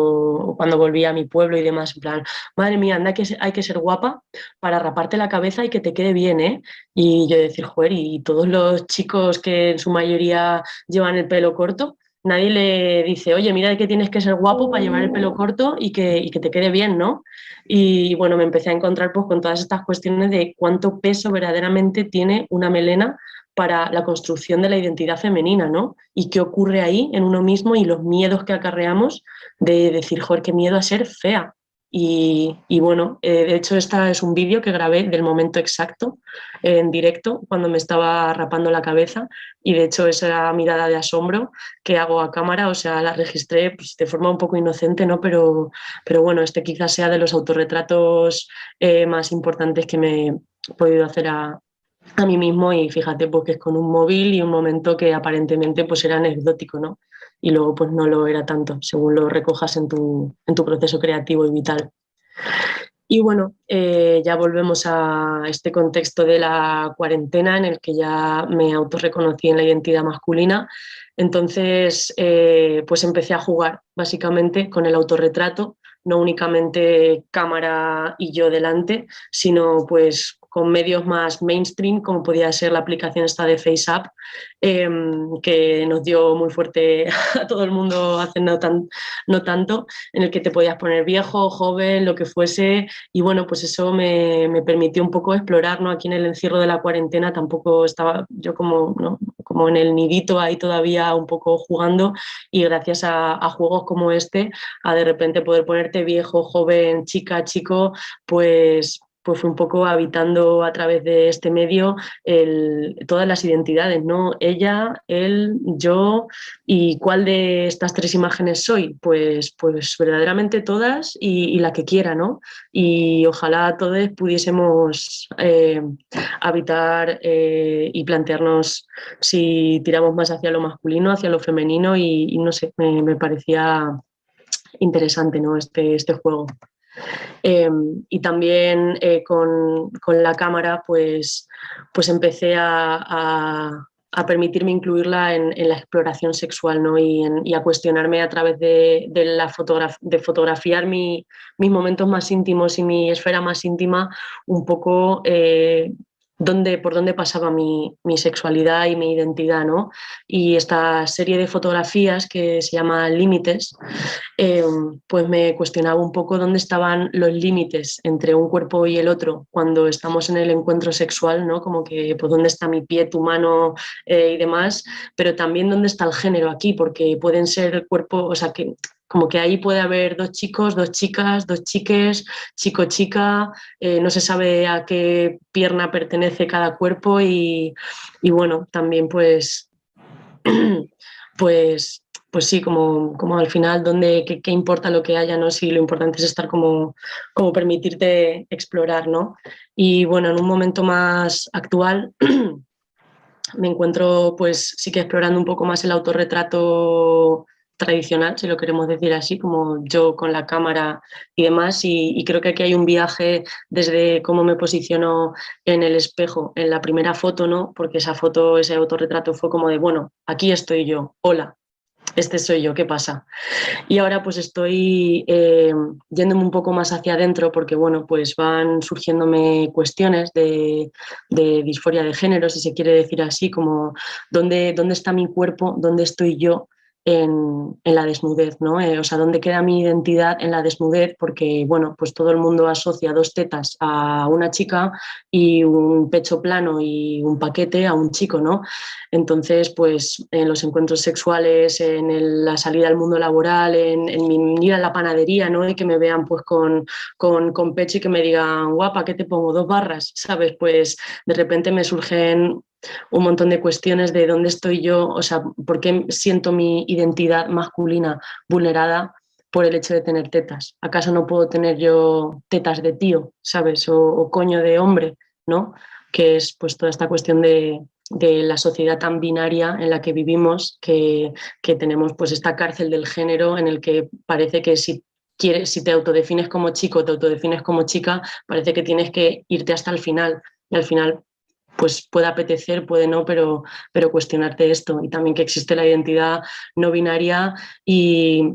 volví a mi pueblo y demás, en plan, madre mía, anda que hay que ser guapa para raparte la cabeza y que te quede bien, ¿eh? Y yo decir, joder, y todos los chicos que en su mayoría llevan el pelo corto, nadie le dice, oye, mira que tienes que ser guapo para llevar el pelo corto y que te quede bien, ¿no? Y bueno, me empecé a encontrar pues con todas estas cuestiones de cuánto peso verdaderamente tiene una melena para la construcción de la identidad femenina, ¿no? Y qué ocurre ahí en uno mismo y los miedos que acarreamos de decir, joder, qué miedo a ser fea. Y bueno, de hecho este es un vídeo que grabé del momento exacto, en directo, cuando me estaba rapando la cabeza, y de hecho esa mirada de asombro que hago a cámara, o sea, la registré pues, de forma un poco inocente, ¿no? Pero bueno, este quizás sea de los autorretratos más importantes que me he podido hacer a mí mismo, y fíjate pues que es con un móvil y un momento que aparentemente pues era anecdótico, ¿no? Y luego pues no lo era tanto, según lo recojas en tu proceso creativo y vital. Y bueno, ya volvemos a este contexto de la cuarentena en el que ya me autorreconocí en la identidad masculina. Entonces, pues empecé a jugar básicamente con el autorretrato, no únicamente cámara y yo delante, sino pues con medios más mainstream, como podía ser la aplicación esta de FaceApp, que nos dio muy fuerte a todo el mundo hace no tanto, en el que te podías poner viejo, joven, lo que fuese, y bueno, pues eso me permitió un poco explorar, ¿no? Aquí en el encierro de la cuarentena tampoco estaba yo como, ¿no?, como en el nidito ahí todavía un poco jugando, y gracias a juegos como este, a de repente poder ponerte viejo, joven, chica, chico, pues fue un poco habitando a través de este medio todas las identidades, ¿no? Ella, él, yo, ¿y cuál de estas tres imágenes soy? Pues verdaderamente todas y la que quiera, ¿no? Y ojalá todos pudiésemos habitar y plantearnos si tiramos más hacia lo masculino, hacia lo femenino, y no sé, me parecía interesante, ¿no?, este juego. Y también con la cámara pues empecé a permitirme incluirla en la exploración sexual, ¿no? Y a cuestionarme a través de fotografiar mis momentos más íntimos y mi esfera más íntima, un poco por dónde pasaba mi sexualidad y mi identidad, ¿no? Y esta serie de fotografías que se llama Límites, pues me cuestionaba un poco dónde estaban los límites entre un cuerpo y el otro cuando estamos en el encuentro sexual, ¿no? Como que, pues, dónde está mi pie, tu mano y demás, pero también dónde está el género aquí, porque pueden ser el cuerpo, o sea, que como que ahí puede haber dos chicos, dos chicas, dos chiques, chico, chica, no se sabe a qué pierna pertenece cada cuerpo y bueno, también pues, pues pues sí, como al final, qué importa lo que haya, ¿no? Si lo importante es estar como permitirte explorar, ¿no? Y bueno, en un momento más actual me encuentro pues sí que explorando un poco más el autorretrato tradicional, si lo queremos decir así, como yo con la cámara y demás, y creo que aquí hay un viaje desde cómo me posiciono en el espejo en la primera foto, ¿no? Porque esa foto, ese autorretrato fue como de, bueno, aquí estoy yo, hola, este soy yo, ¿qué pasa? Y ahora pues estoy yéndome un poco más hacia adentro porque, bueno, pues van surgiéndome cuestiones de disforia de género, si se quiere decir así, como dónde está mi cuerpo, dónde estoy yo en la desnudez, ¿no? O sea, dónde queda mi identidad en la desnudez, porque, bueno, pues todo el mundo asocia dos tetas a una chica y un pecho plano y un paquete a un chico, ¿no? Entonces, pues en los encuentros sexuales, la salida al mundo laboral, en mi ir a la panadería, ¿no? Y que me vean pues con pecho y que me digan, guapa, ¿qué te pongo? 2 barras, ¿sabes? Pues de repente me surgen un montón de cuestiones de dónde estoy yo, o sea, por qué siento mi identidad masculina vulnerada por el hecho de tener tetas. ¿Acaso no puedo tener yo tetas de tío, ¿sabes? O coño de hombre, ¿no? Que es pues toda esta cuestión de la sociedad tan binaria en la que vivimos, que tenemos pues esta cárcel del género en el que parece que si te autodefines como chico, te autodefines como chica, parece que tienes que irte hasta el final. Y al final pues puede apetecer, puede no, pero cuestionarte esto. Y también que existe la identidad no binaria y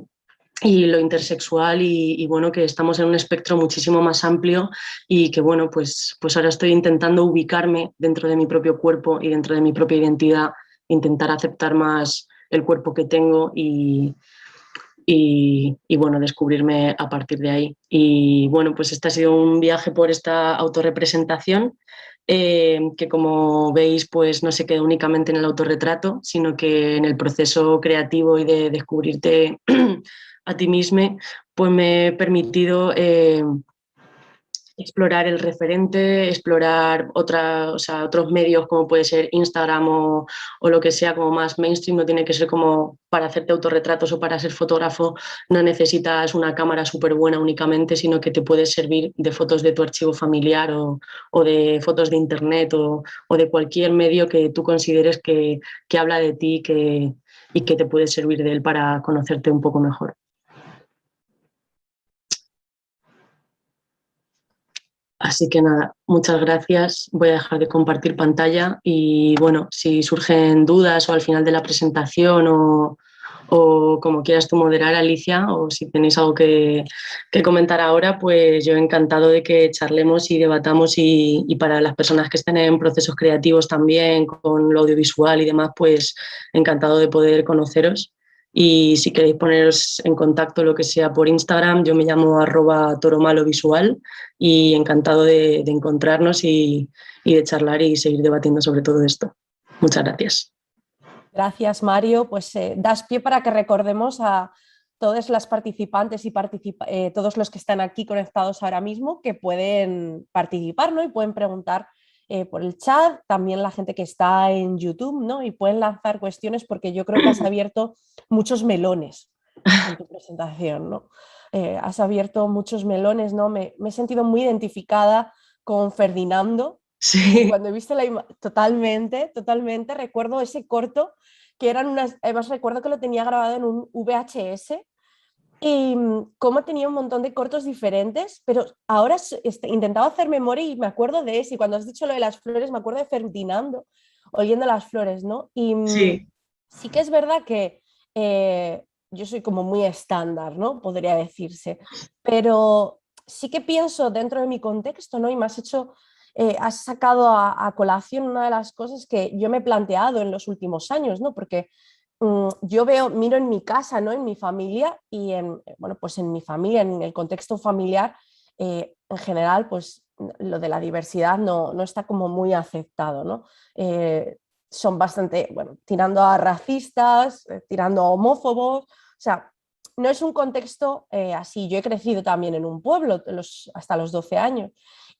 lo intersexual y bueno, que estamos en un espectro muchísimo más amplio y que bueno, pues ahora estoy intentando ubicarme dentro de mi propio cuerpo y dentro de mi propia identidad, intentar aceptar más el cuerpo que tengo y bueno, descubrirme a partir de ahí. Y bueno, pues este ha sido un viaje por esta autorrepresentación. Que como veis pues no se queda únicamente en el autorretrato, sino que en el proceso creativo y de descubrirte a ti mismo, pues me he permitido explorar el referente, explorar otros medios como puede ser Instagram o lo que sea como más mainstream, no tiene que ser como para hacerte autorretratos o para ser fotógrafo, no necesitas una cámara súper buena únicamente, sino que te puede servir de fotos de tu archivo familiar o de fotos de internet o de cualquier medio que tú consideres que habla de ti y que te puede servir de él para conocerte un poco mejor. Así que nada, muchas gracias. Voy a dejar de compartir pantalla y bueno, si surgen dudas o al final de la presentación o como quieras tú moderar, Alicia, o si tenéis algo que comentar ahora, pues yo encantado de que charlemos y debatamos y para las personas que estén en procesos creativos también con lo audiovisual y demás, pues encantado de poder conoceros. Y si queréis poneros en contacto, lo que sea por Instagram, yo me llamo @toromalovisual y encantado de encontrarnos y de charlar y seguir debatiendo sobre todo esto. Muchas gracias. Gracias, Mario. Pues das pie para que recordemos a todas las participantes y todos los que están aquí conectados ahora mismo que pueden participar, ¿no? Y pueden preguntar por el chat, también la gente que está en YouTube, ¿no? Y pueden lanzar cuestiones porque yo creo que has abierto muchos melones en tu presentación, ¿no? Has abierto muchos melones, ¿no? Me he sentido muy identificada con Ferdinando. Sí. Cuando he visto totalmente, recuerdo ese corto que eran además recuerdo que lo tenía grabado en un VHS Y cómo tenía un montón de cortos diferentes, pero ahora intentaba hacer memoria y me acuerdo de ese. Y cuando has dicho lo de las flores, me acuerdo de Ferdinando, oliendo las flores, ¿no? Y Sí, sí que es verdad que yo soy como muy estándar, ¿no? Podría decirse, pero sí que pienso dentro de mi contexto, ¿no? Y me has hecho, has sacado a colación una de las cosas que yo me he planteado en los últimos años, ¿no? Porque yo veo, miro en mi casa, ¿no? En mi familia y bueno, pues en mi familia, en el contexto familiar, en general, pues lo de la diversidad no está como muy aceptado, ¿no? Son bastante, bueno, tirando a racistas, tirando a homófobos, o sea, no es un contexto así. Yo he crecido también en un pueblo hasta los 12 años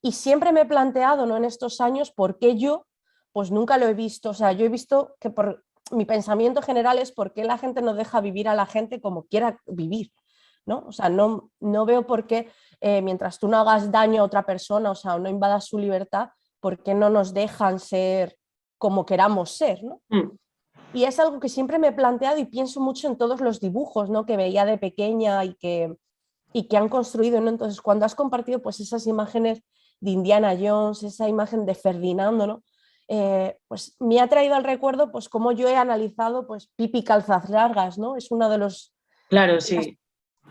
y siempre me he planteado, ¿no? En estos años, ¿por qué yo? Pues nunca lo he visto, o sea, yo he visto que mi pensamiento general es por qué la gente no deja vivir a la gente como quiera vivir, ¿no? O sea, no veo por qué, mientras tú no hagas daño a otra persona, o sea, o no invadas su libertad, por qué no nos dejan ser como queramos ser, ¿no? mm, Y es algo que siempre me he planteado y pienso mucho en todos los dibujos, ¿no? Que veía de pequeña y que han construido, ¿no? Entonces, cuando has compartido pues esas imágenes de Indiana Jones, esa imagen de Ferdinando, ¿no? Pues me ha traído al recuerdo pues cómo yo he analizado pues Pipi Calzas Largas, ¿no? Es uno claro, sí.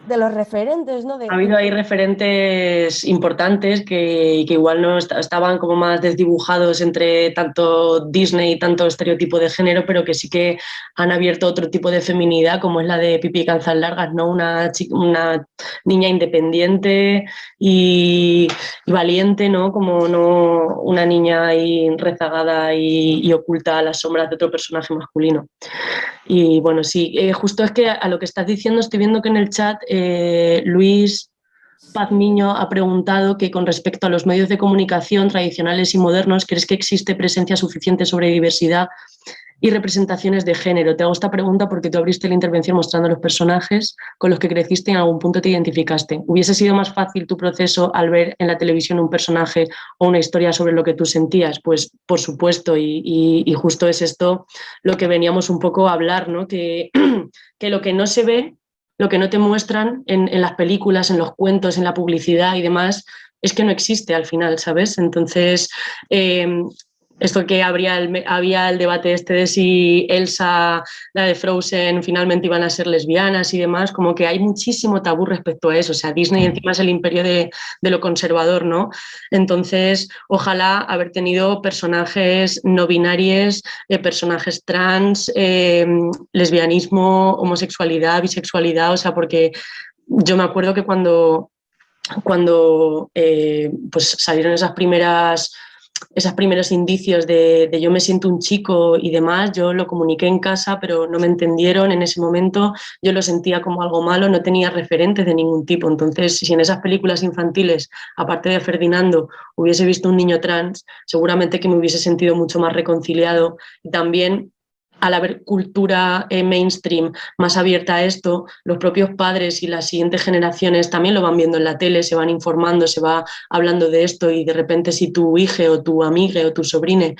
de los referentes, ¿no? Ha habido ahí referentes importantes que igual no estaban como más desdibujados entre tanto Disney y tanto estereotipo de género, pero que sí que han abierto otro tipo de feminidad, como es la de Pipi Calzas Largas, ¿no? Una niña independiente y valiente, ¿no? Como no una niña ahí rezagada y oculta a las sombras de otro personaje masculino. Y bueno, sí, justo es que a lo que estás diciendo estoy viendo que en el chat Luis Paz Niño ha preguntado que con respecto a los medios de comunicación tradicionales y modernos, ¿crees que existe presencia suficiente sobre diversidad y representaciones de género? Te hago esta pregunta porque tú abriste la intervención mostrando los personajes con los que creciste y en algún punto te identificaste. ¿Hubiese sido más fácil tu proceso al ver en la televisión un personaje o una historia sobre lo que tú sentías? Pues por supuesto, y justo es esto lo que veníamos un poco a hablar, ¿no? Que lo que no se ve, lo que no te muestran en las películas, en los cuentos, en la publicidad y demás, es que no existe al final, ¿sabes? Entonces, esto que había el debate este de si Elsa, la de Frozen, finalmente iban a ser lesbianas y demás, como que hay muchísimo tabú respecto a eso. O sea, Disney encima es el imperio de lo conservador, ¿no? Entonces, ojalá haber tenido personajes no binarios, personajes trans, lesbianismo, homosexualidad, bisexualidad, o sea, porque yo me acuerdo que cuando pues salieron esos primeros indicios de yo me siento un chico y demás, yo lo comuniqué en casa, pero no me entendieron en ese momento, yo lo sentía como algo malo, no tenía referentes de ningún tipo. Entonces, si en esas películas infantiles, aparte de Ferdinando, hubiese visto un niño trans, seguramente que me hubiese sentido mucho más reconciliado. Y también, al haber cultura mainstream más abierta a esto, los propios padres y las siguientes generaciones también lo van viendo en la tele, se van informando, se va hablando de esto y de repente si tu hija o tu amiga o tu sobrine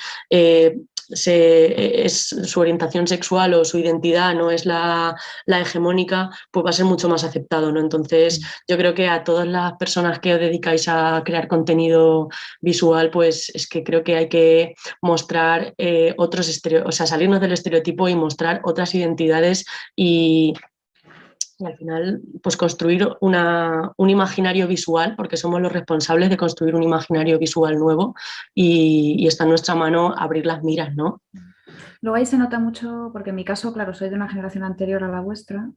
su orientación sexual o su identidad no es la hegemónica, pues va a ser mucho más aceptado, ¿no? Entonces, yo creo que a todas las personas que os dedicáis a crear contenido visual, pues es que creo que hay que mostrar otros estereotipos, o sea, salirnos del estereotipo y mostrar otras identidades y al final, pues construir un imaginario visual, porque somos los responsables de construir un imaginario visual nuevo y está en nuestra mano abrir las miras, ¿no? Luego ahí se nota mucho, porque en mi caso, claro, soy de una generación anterior a la vuestra.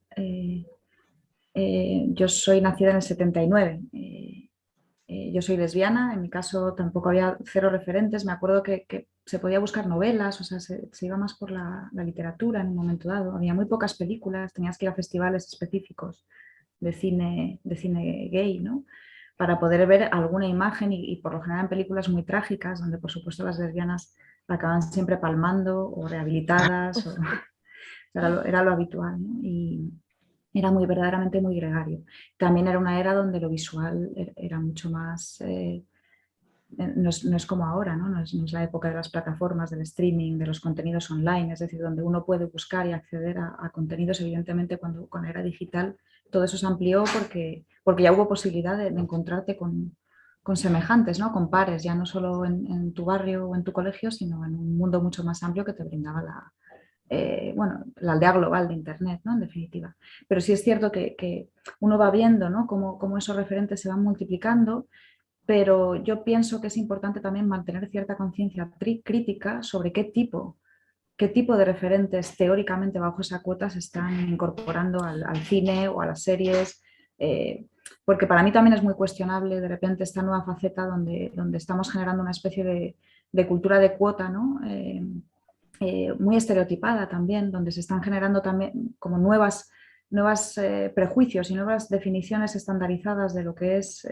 Yo soy nacida en el 79. Yo soy lesbiana, en mi caso tampoco había cero referentes. Me acuerdo que se podía buscar novelas, o sea, se iba más por la literatura en un momento dado. Había muy pocas películas, tenías que ir a festivales específicos de cine gay, ¿no? Para poder ver alguna imagen y por lo general en películas muy trágicas, donde por supuesto las lesbianas acaban siempre palmando o rehabilitadas, era lo habitual, ¿no? Y era muy verdaderamente muy gregario. También era una era donde lo visual era mucho más no es como ahora, ¿no? No es la época de las plataformas, del streaming, de los contenidos online, es decir, donde uno puede buscar y acceder a contenidos. Evidentemente, cuando con la era digital todo eso se amplió porque ya hubo posibilidad de encontrarte con semejantes, ¿no? Con pares, ya no solo en tu barrio o en tu colegio, sino en un mundo mucho más amplio que te brindaba la aldea global de Internet, ¿no? En definitiva. Pero sí es cierto que uno va viendo, ¿no? Cómo esos referentes se van multiplicando, pero yo pienso que es importante también mantener cierta conciencia crítica sobre qué tipo de referentes teóricamente bajo esa cuota se están incorporando al cine o a las series, porque para mí también es muy cuestionable de repente esta nueva faceta donde estamos generando una especie de cultura de cuota, ¿no? Muy estereotipada también, donde se están generando también como nuevos prejuicios y nuevas definiciones estandarizadas de lo que es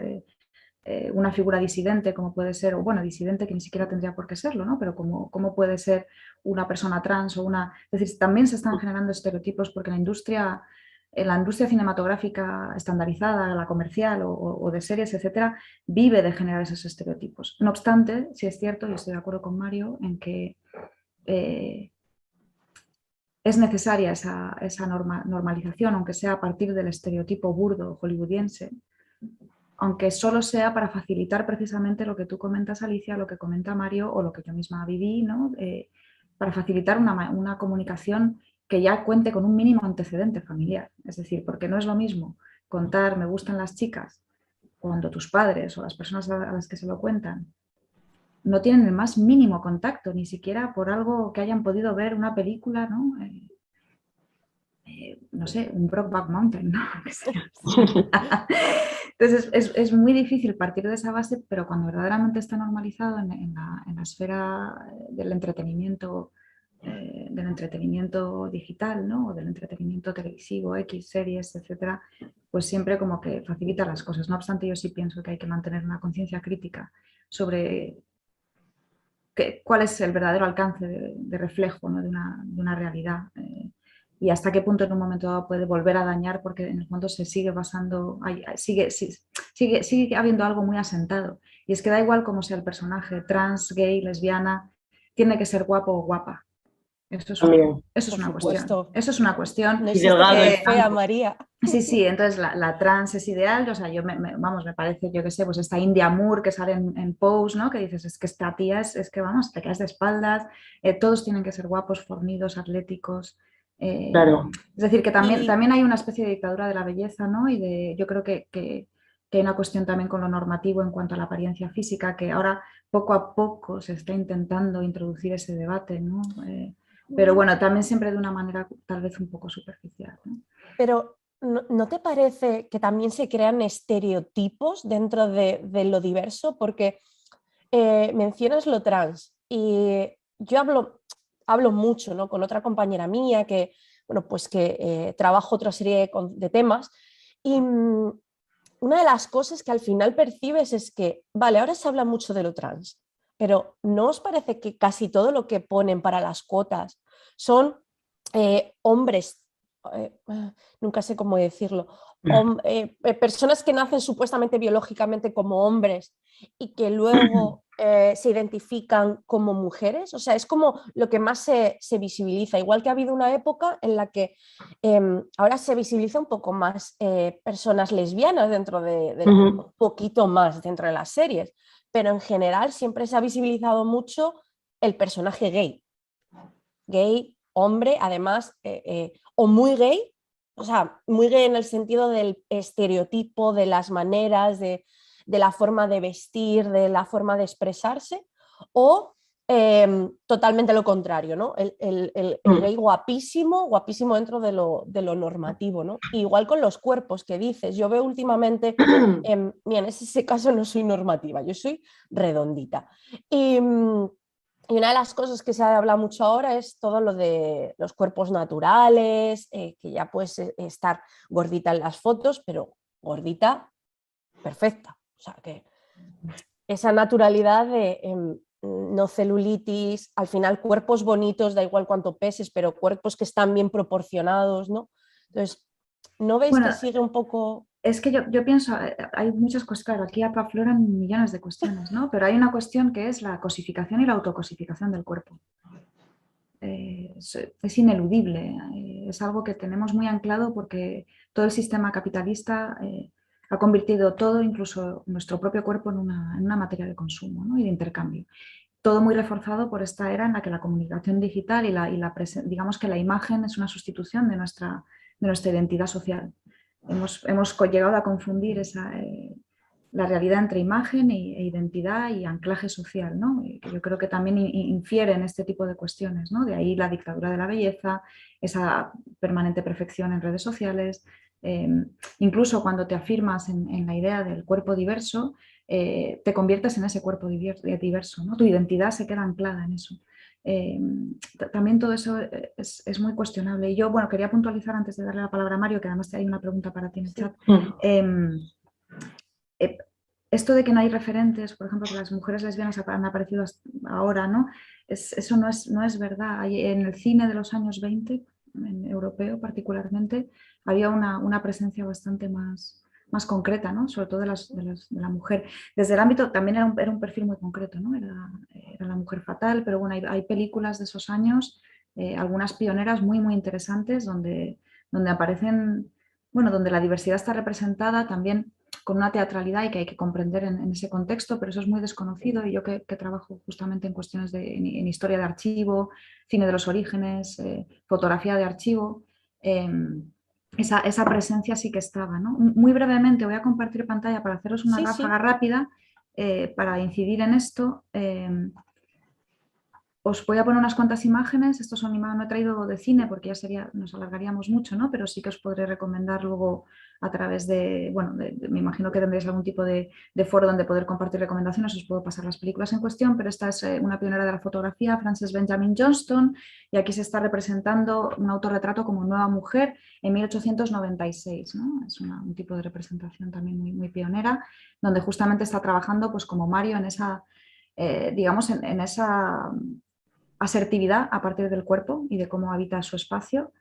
una figura disidente, como puede ser, o bueno, disidente que ni siquiera tendría por qué serlo, ¿no? Pero como puede ser una persona trans o una... Es decir, también se están generando estereotipos porque la industria cinematográfica estandarizada, la comercial o de series, etcétera, vive de generar esos estereotipos. No obstante, sí es cierto, y estoy de acuerdo con Mario, en que es necesaria esa normalización, aunque sea a partir del estereotipo burdo hollywoodiense, aunque solo sea para facilitar precisamente lo que tú comentas, Alicia, lo que comenta Mario o lo que yo misma viví, ¿no? Para facilitar una comunicación que ya cuente con un mínimo antecedente familiar. Es decir, porque no es lo mismo contar me gustan las chicas cuando tus padres o las personas a las que se lo cuentan no tienen el más mínimo contacto, ni siquiera por algo que hayan podido ver una película, ¿no? No sé, un Brokeback Mountain, ¿no? Entonces es muy difícil partir de esa base, pero cuando verdaderamente está normalizado en la esfera del entretenimiento digital, ¿no? O del entretenimiento televisivo, X, series, etcétera, pues siempre como que facilita las cosas. No obstante, yo sí pienso que hay que mantener una conciencia crítica sobre cuál es el verdadero alcance de reflejo, ¿no? de una realidad y hasta qué punto en un momento dado puede volver a dañar, porque en el fondo se sigue basando, sigue habiendo algo muy asentado, y es que da igual cómo sea el personaje, trans, gay, lesbiana, tiene que ser guapo o guapa. Eso es una cuestión. Eso es una cuestión. No existe fea, María. Sí, entonces la trans es ideal, o sea, me parece, yo qué sé, pues esta India Moore que sale en Pose, ¿no? Que dices, es que esta tía es que vamos, te caes de espaldas, todos tienen que ser guapos, fornidos, atléticos. Claro. Es decir, que también hay una especie de dictadura de la belleza, ¿no? Y yo creo que hay una cuestión también con lo normativo en cuanto a la apariencia física, que ahora poco a poco se está intentando introducir ese debate, ¿no? Pero bueno, también siempre de una manera tal vez un poco superficial, ¿no? Pero ¿no te parece que también se crean estereotipos dentro de lo diverso? Porque mencionas lo trans y yo hablo mucho, ¿no? Con otra compañera mía que, bueno, pues que trabajo otra serie de temas y una de las cosas que al final percibes es que, vale, ahora se habla mucho de lo trans, pero ¿no os parece que casi todo lo que ponen para las cuotas son hombres, nunca sé cómo decirlo, personas que nacen supuestamente biológicamente como hombres y que luego se identifican como mujeres? O sea, es como lo que más se visibiliza, igual que ha habido una época en la que ahora se visibiliza un poco más personas lesbianas dentro un poquito más dentro de las series, pero en general siempre se ha visibilizado mucho el personaje gay, hombre, además, o muy gay, o sea, muy gay en el sentido del estereotipo, de las maneras, de la forma de vestir, de la forma de expresarse, o totalmente lo contrario, ¿no? El gay guapísimo, guapísimo dentro de lo normativo, ¿no? Igual con los cuerpos que dices, yo veo últimamente, mira, en ese caso no soy normativa, yo soy redondita. Y una de las cosas que se habla mucho ahora es todo lo de los cuerpos naturales, que ya puedes estar gordita en las fotos, pero gordita perfecta. O sea, que esa naturalidad de no celulitis, al final cuerpos bonitos, da igual cuánto peses, pero cuerpos que están bien proporcionados, ¿no? Entonces, ¿no veis que sigue un poco...? Es que yo pienso, hay muchas cuestiones, claro, aquí afloran millones de cuestiones, ¿no? Pero hay una cuestión que es la cosificación y la autocosificación del cuerpo. Es ineludible, es algo que tenemos muy anclado porque todo el sistema capitalista ha convertido todo, incluso nuestro propio cuerpo, en una materia de consumo, ¿no? Y de intercambio. Todo muy reforzado por esta era en la que la comunicación digital digamos que la imagen es una sustitución de nuestra identidad social. Hemos llegado a confundir la realidad entre imagen e identidad y anclaje social, ¿no? Y que yo creo que también infiere en este tipo de cuestiones, ¿no? De ahí la dictadura de la belleza, esa permanente perfección en redes sociales, incluso cuando te afirmas en la idea del cuerpo diverso, te conviertes en ese cuerpo diverso, ¿no? Tu identidad se queda anclada en eso. También todo eso es muy cuestionable. Y yo, bueno, quería puntualizar antes de darle la palabra a Mario, que además hay una pregunta para ti en el chat. Esto de que no hay referentes, por ejemplo, que las mujeres lesbianas han aparecido ahora, ¿no? Eso no es verdad. En el cine de los años 20, en europeo particularmente, había una presencia bastante más concreta, ¿no? Sobre todo de la mujer. Desde el ámbito, también era un perfil muy concreto, ¿no? Era la mujer fatal, pero bueno, hay películas de esos años, algunas pioneras muy interesantes, donde aparecen, bueno, donde la diversidad está representada también con una teatralidad y que hay que comprender en ese contexto, pero eso es muy desconocido y yo que trabajo justamente en cuestiones en historia de archivo, cine de los orígenes, fotografía de archivo, esa presencia sí que estaba, ¿no? Muy brevemente voy a compartir pantalla para haceros una ráfaga rápida para incidir en esto. Os voy a poner unas cuantas imágenes, estos son imágenes, no he traído de cine porque ya nos alargaríamos mucho, ¿no? Pero sí que os podré recomendar luego a través de, bueno, me imagino que tendréis algún tipo de foro donde poder compartir recomendaciones, os puedo pasar las películas en cuestión, pero esta es una pionera de la fotografía, Frances Benjamin Johnston, y aquí se está representando un autorretrato como nueva mujer en 1896, ¿no? Es un tipo de representación también muy pionera, donde justamente está trabajando pues como Mario en esa, digamos, en esa asertividad a partir del cuerpo y de cómo habita su espacio,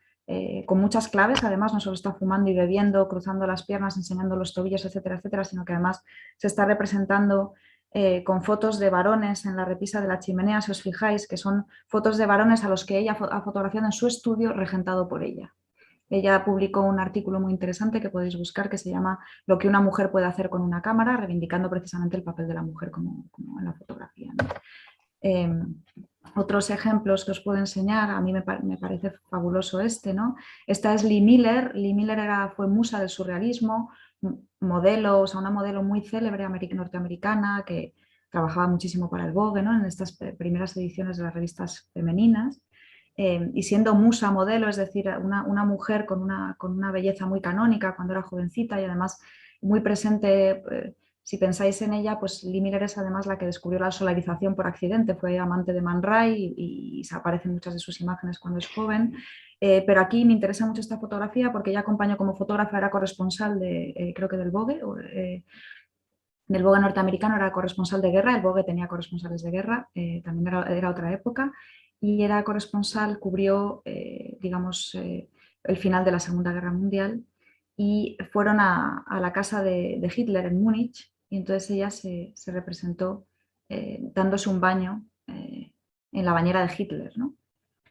con muchas claves. Además, no solo está fumando y bebiendo, cruzando las piernas, enseñando los tobillos, etcétera, sino que además se está representando con fotos de varones en la repisa de la chimenea, si os fijáis, que son fotos de varones a los que ella ha fotografiado en su estudio, regentado por ella. Ella publicó un artículo muy interesante que podéis buscar que se llama Lo que una mujer puede hacer con una cámara, reivindicando precisamente el papel de la mujer como en la fotografía, ¿no? Otros ejemplos que os puedo enseñar, a mí me parece fabuloso ¿no? Esta es Lee Miller. Lee Miller fue musa del surrealismo, modelo, o sea, una modelo muy célebre norteamericana que trabajaba muchísimo para el Vogue, ¿no? En estas primeras ediciones de las revistas femeninas. Y siendo musa modelo, es decir, una mujer con una belleza muy canónica cuando era jovencita y además muy presente. Si pensáis en ella, pues Lee Miller es además la que descubrió la solarización por accidente, fue amante de Man Ray y se aparecen muchas de sus imágenes cuando es joven. Pero aquí me interesa mucho esta fotografía porque ella acompañó como fotógrafa, era corresponsal creo que del Vogue, del Vogue norteamericano, era corresponsal de guerra, el Vogue tenía corresponsales de guerra, también era otra época, y era corresponsal, cubrió, digamos, el final de la Segunda Guerra Mundial y fueron a la casa de Hitler en Múnich y entonces ella se representó dándose un baño en la bañera de Hitler, ¿no?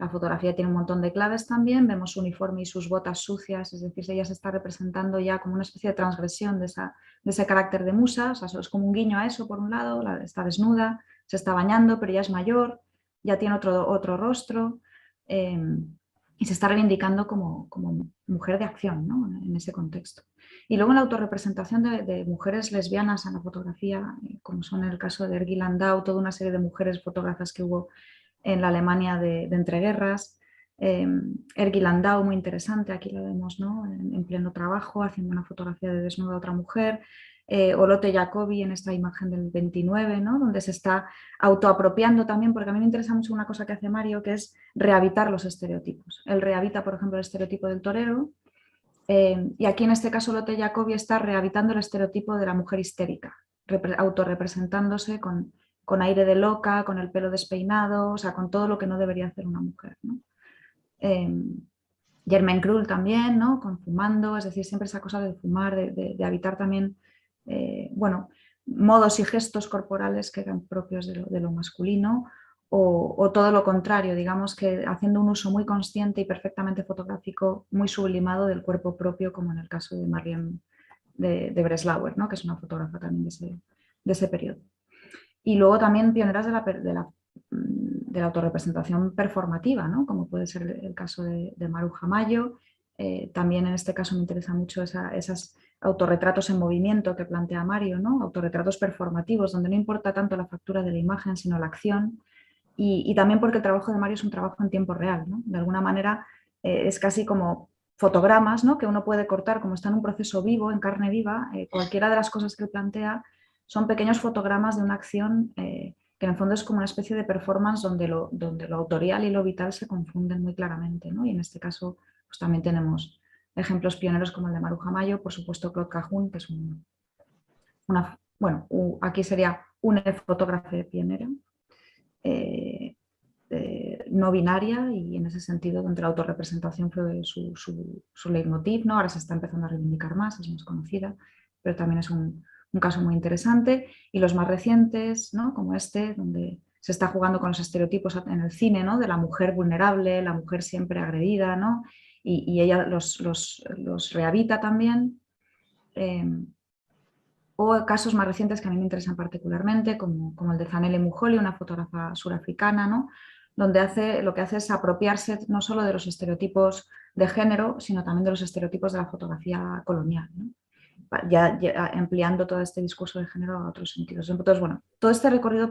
La fotografía tiene un montón de claves también, vemos su uniforme y sus botas sucias, es decir, ella se está representando ya como una especie de transgresión de ese carácter de musa, o sea, es como un guiño a eso por un lado, está desnuda, se está bañando, pero ya es mayor, ya tiene otro rostro y se está reivindicando como mujer de acción, ¿no? En ese contexto. Y luego en la autorrepresentación de mujeres lesbianas en la fotografía, como son el caso de Ergi Landau, toda una serie de mujeres fotógrafas que hubo en la Alemania de entreguerras. Ergi Landau, muy interesante, aquí la vemos, ¿no? en pleno trabajo, haciendo una fotografía de desnuda a otra mujer. Olote Jacobi en esta imagen del 29, ¿no? Donde se está autoapropiando también, porque a mí me interesa mucho una cosa que hace Mario, que es rehabitar los estereotipos. Él rehabita, por ejemplo, el estereotipo del torero, y aquí en este caso Olote Jacobi está rehabitando el estereotipo de la mujer histérica, autorrepresentándose con aire de loca, con el pelo despeinado, o sea, con todo lo que no debería hacer una mujer, ¿no? Germaine Krull también, ¿no? Con Fumando, es decir, siempre esa cosa de fumar, de habitar también, bueno, modos y gestos corporales que eran propios de lo masculino, o todo lo contrario, digamos que haciendo un uso muy consciente y perfectamente fotográfico, muy sublimado del cuerpo propio, como en el caso de Marlene de Breslauer, ¿no? Que es una fotógrafa también de ese periodo. Y luego también pioneras de la autorrepresentación performativa, ¿no? Como puede ser el caso de Maruja Mayo. También en este caso me interesa mucho esos autorretratos en movimiento que plantea Mario, ¿no? Autorretratos performativos, donde no importa tanto la factura de la imagen, sino la acción. Y también porque el trabajo de Mario es un trabajo en tiempo real, ¿no? De alguna manera es casi como fotogramas, ¿no? Que uno puede cortar, como está en un proceso vivo, en carne viva. Cualquiera de las cosas que él plantea son pequeños fotogramas de una acción que en el fondo es como una especie de performance donde lo autorial y lo vital se confunden muy claramente, ¿no? Y en este caso pues también tenemos ejemplos pioneros como el de Maruja Mayo, por supuesto Claude Cajun, que es aquí sería una fotógrafa pionera, no binaria, y en ese sentido dentro de la autorrepresentación fue su leitmotiv, ¿no? Ahora se está empezando a reivindicar más, es más conocida, pero también es un caso muy interesante. Y los más recientes, ¿no? Como este, donde se está jugando con los estereotipos en el cine, ¿no? De la mujer vulnerable, la mujer siempre agredida, ¿no? Y ella los rehabilita también. O casos más recientes que a mí me interesan particularmente, como el de Zanele Muholi, una fotógrafa surafricana, ¿no? Donde lo que hace es apropiarse no solo de los estereotipos de género, sino también de los estereotipos de la fotografía colonial, ¿no? Ya empleando todo este discurso de género a otros sentidos. Entonces, bueno, todo este recorrido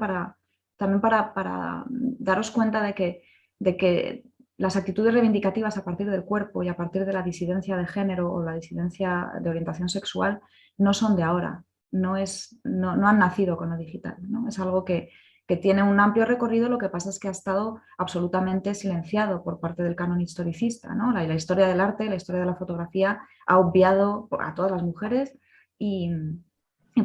también para daros cuenta de que las actitudes reivindicativas a partir del cuerpo y a partir de la disidencia de género o la disidencia de orientación sexual no son de ahora, no han nacido con lo digital, ¿no? Es algo que tiene un amplio recorrido, lo que pasa es que ha estado absolutamente silenciado por parte del canon historicista, ¿no? La historia del arte, la historia de la fotografía ha obviado a todas las mujeres y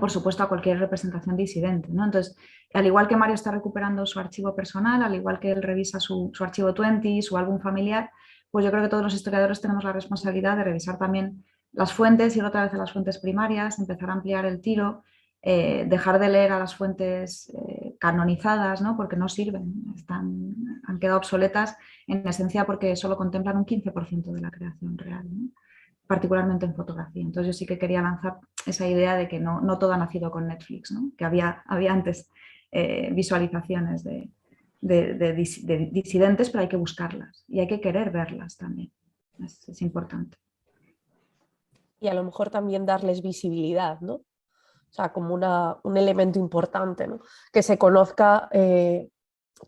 por supuesto a cualquier representación disidente, ¿no? Entonces, al igual que Mario está recuperando su archivo personal, al igual que él revisa su archivo 20, su álbum familiar, pues yo creo que todos los historiadores tenemos la responsabilidad de revisar también las fuentes, ir otra vez a las fuentes primarias, empezar a ampliar el tiro, dejar de leer a las fuentes canonizadas, ¿no? Porque no sirven, han quedado obsoletas en esencia porque solo contemplan un 15% de la creación real, ¿no? Particularmente en fotografía. Entonces yo sí que quería lanzar esa idea de que no todo ha nacido con Netflix, ¿no? Que había antes visualizaciones de disidentes, pero hay que buscarlas y hay que querer verlas también. Es importante. Y a lo mejor también darles visibilidad, ¿no? O sea, como un elemento importante, ¿no? Que se conozca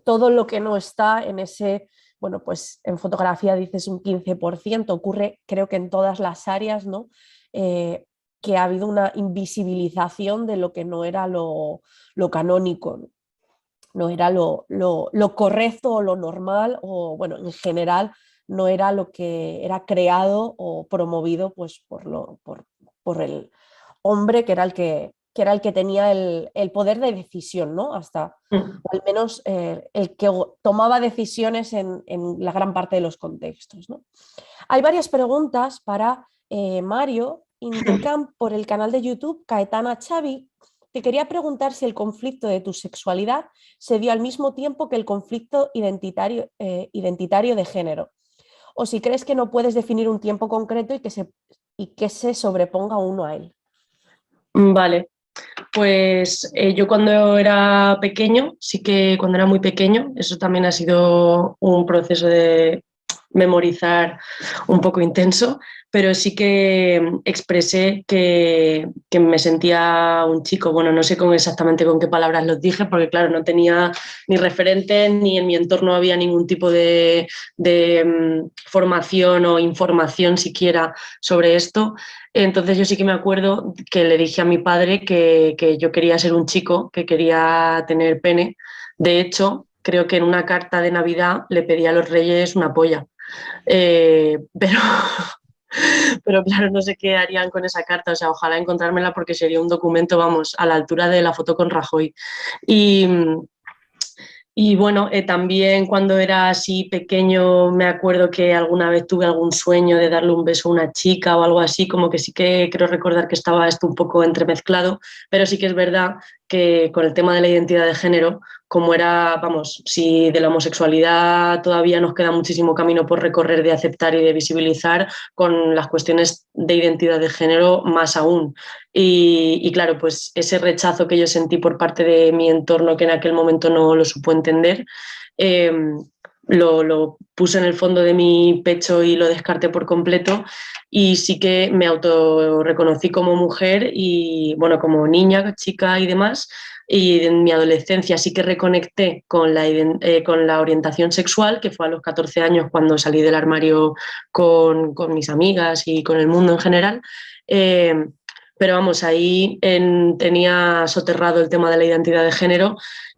todo lo que no está en ese, bueno, pues en fotografía dices un 15%, ocurre creo que en todas las áreas, ¿no? Que ha habido una invisibilización de lo que no era lo canónico, ¿no? No era lo correcto o lo normal, o bueno, en general no era lo que era creado o promovido pues, por el hombre que era el que tenía el poder de decisión, ¿no? Hasta, o al menos el que tomaba decisiones en la gran parte de los contextos, ¿no? Hay varias preguntas para Mario. Indican por el canal de YouTube Caetana Xavi. Te quería preguntar si el conflicto de tu sexualidad se dio al mismo tiempo que el conflicto identitario de género, o si crees que no puedes definir un tiempo concreto y que se sobreponga uno a él. Vale, pues yo cuando era pequeño, sí que cuando era muy pequeño, eso también ha sido un proceso de memorizar un poco intenso, pero sí que expresé que me sentía un chico. Bueno, no sé exactamente con qué palabras los dije, porque claro, no tenía ni referentes, ni en mi entorno había ningún tipo de formación o información siquiera sobre esto. Entonces yo sí que me acuerdo que le dije a mi padre que yo quería ser un chico, que quería tener pene. De hecho, creo que en una carta de Navidad le pedí a los Reyes una polla. Pero claro, no sé qué harían con esa carta, o sea, ojalá encontrármela porque sería un documento, vamos, a la altura de la foto con Rajoy. Y bueno, también cuando era así pequeño me acuerdo que alguna vez tuve algún sueño de darle un beso a una chica o algo así, como que sí que creo recordar que estaba esto un poco entremezclado, pero sí que es verdad que con el tema de la identidad de género, como era, vamos, si de la homosexualidad todavía nos queda muchísimo camino por recorrer de aceptar y de visibilizar, con las cuestiones de identidad de género más aún. Y claro, pues ese rechazo que yo sentí por parte de mi entorno, que en aquel momento no lo supo entender, eh, lo puse en el fondo de mi pecho y lo descarté por completo. Y sí que me autorreconocí como mujer y, bueno, como niña, chica y demás. Y en mi adolescencia sí que reconecté con la orientación sexual, que fue a los 14 años cuando salí del armario con mis amigas y con el mundo en general. Pero vamos, ahí tenía soterrado el tema de la identidad de género.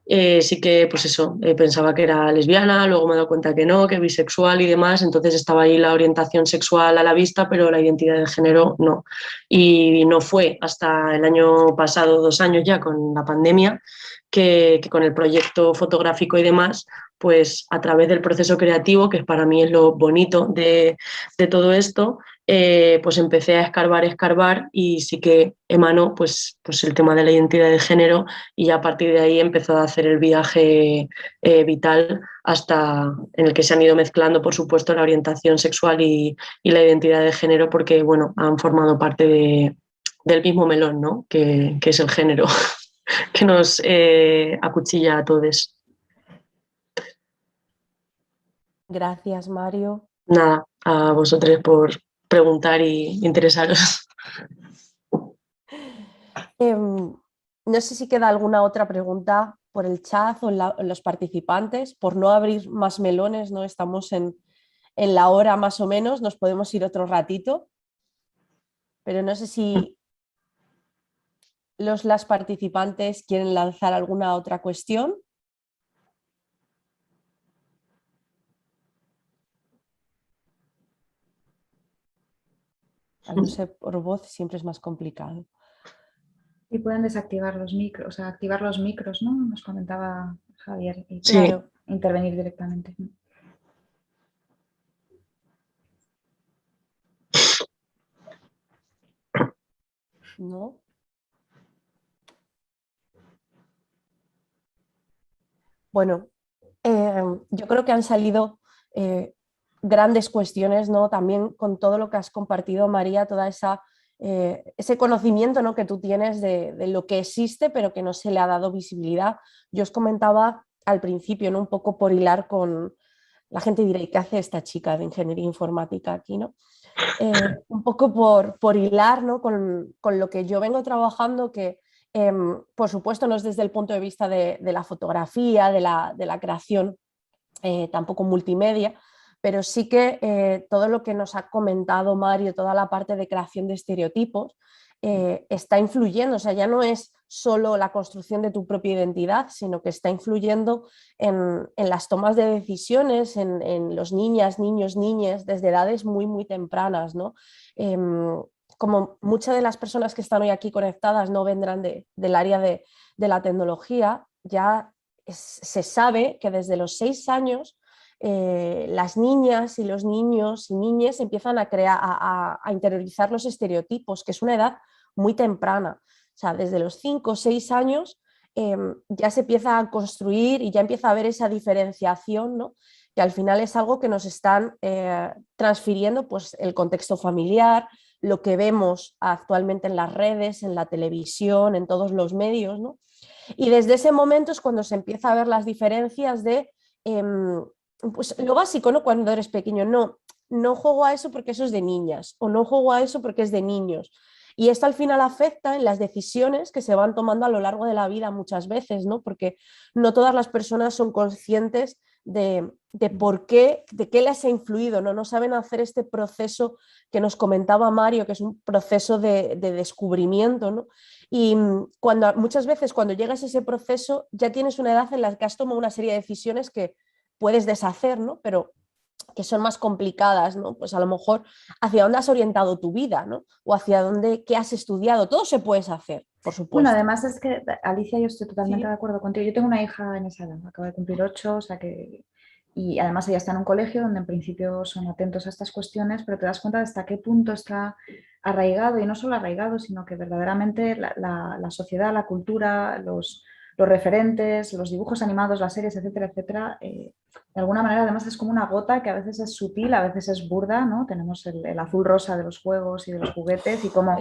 Sí que, pues eso, pensaba que era lesbiana, luego me he dado cuenta que no, que bisexual y demás, entonces estaba ahí la orientación sexual a la vista, pero la identidad de género no. Y no fue hasta el año pasado, 2 años ya, con la pandemia, que con el proyecto fotográfico y demás, pues a través del proceso creativo, que para mí es lo bonito de todo esto, pues empecé a escarbar y sí que emanó pues el tema de la identidad de género y a partir de ahí empezó a hacer el viaje vital hasta en el que se han ido mezclando, por supuesto, la orientación sexual y la identidad de género porque, bueno, han formado parte del mismo melón, ¿no? Que es el género, que nos acuchilla a todos. Gracias, Mario. Nada, a vosotros por preguntar y interesaros. No sé si queda alguna otra pregunta por el chat o en los participantes, por no abrir más melones, ¿no? Estamos en la hora más o menos, nos podemos ir otro ratito, pero no sé si las participantes quieren lanzar alguna otra cuestión. No sé, por voz siempre es más complicado. Y pueden desactivar los micros, o sea, activar los micros, ¿no? Nos comentaba Javier. Y Sí. intervenir directamente. ¿No? Bueno, yo creo que han salido grandes cuestiones, ¿no? También con todo lo que has compartido, María, toda ese conocimiento, ¿no? que tú tienes de lo que existe, pero que no se le ha dado visibilidad. Yo os comentaba al principio, ¿no? Un poco por hilar con la gente dirá, ¿y qué hace esta chica de ingeniería informática aquí, ¿no? Un poco por hilar, ¿no? con lo que yo vengo trabajando, que por supuesto no es desde el punto de vista de la fotografía, de la creación, tampoco multimedia, pero sí que todo lo que nos ha comentado Mario, toda la parte de creación de estereotipos, está influyendo, o sea, ya no es solo la construcción de tu propia identidad, sino que está influyendo en las tomas de decisiones, en los niñas, niños, niñas, desde edades muy, muy tempranas, ¿no? Como muchas de las personas que están hoy aquí conectadas no vendrán del área de la tecnología, ya se sabe que desde los 6 años las niñas y los niños y niñas empiezan a interiorizar los estereotipos, que es una edad muy temprana. O sea, desde los 5 o 6 años ya se empieza a construir y ya empieza a haber esa diferenciación, ¿no? Que al final es algo que nos están transfiriendo pues, el contexto familiar, lo que vemos actualmente en las redes, en la televisión, en todos los medios, ¿no? Y desde ese momento es cuando se empieza a ver las diferencias de pues lo básico, ¿no? Cuando eres pequeño, no juego a eso porque eso es de niñas o no juego a eso porque es de niños. Y esto al final afecta en las decisiones que se van tomando a lo largo de la vida muchas veces, ¿no? Porque no todas las personas son conscientes de por qué, de qué les ha influido, ¿no? No saben hacer este proceso que nos comentaba Mario, que es un proceso de descubrimiento, ¿no? Y muchas veces cuando llegas a ese proceso ya tienes una edad en la que has tomado una serie de decisiones que puedes deshacer, ¿no? Pero que son más complicadas, ¿no? Pues a lo mejor hacia dónde has orientado tu vida, ¿no? O hacia dónde, qué has estudiado, todo se puede hacer, por supuesto. Bueno, además es que, Alicia, yo estoy totalmente Sí. de acuerdo contigo. Yo tengo una hija en esa edad, acaba de cumplir 8, o sea que... Y además ella está en un colegio donde en principio son atentos a estas cuestiones, pero te das cuenta de hasta qué punto está arraigado, y no solo arraigado, sino que verdaderamente la sociedad, la cultura, los referentes, los dibujos animados, las series, etcétera, etcétera, de alguna manera además es como una gota que a veces es sutil, a veces es burda, ¿no? Tenemos el azul rosa de los juegos y de los juguetes y cómo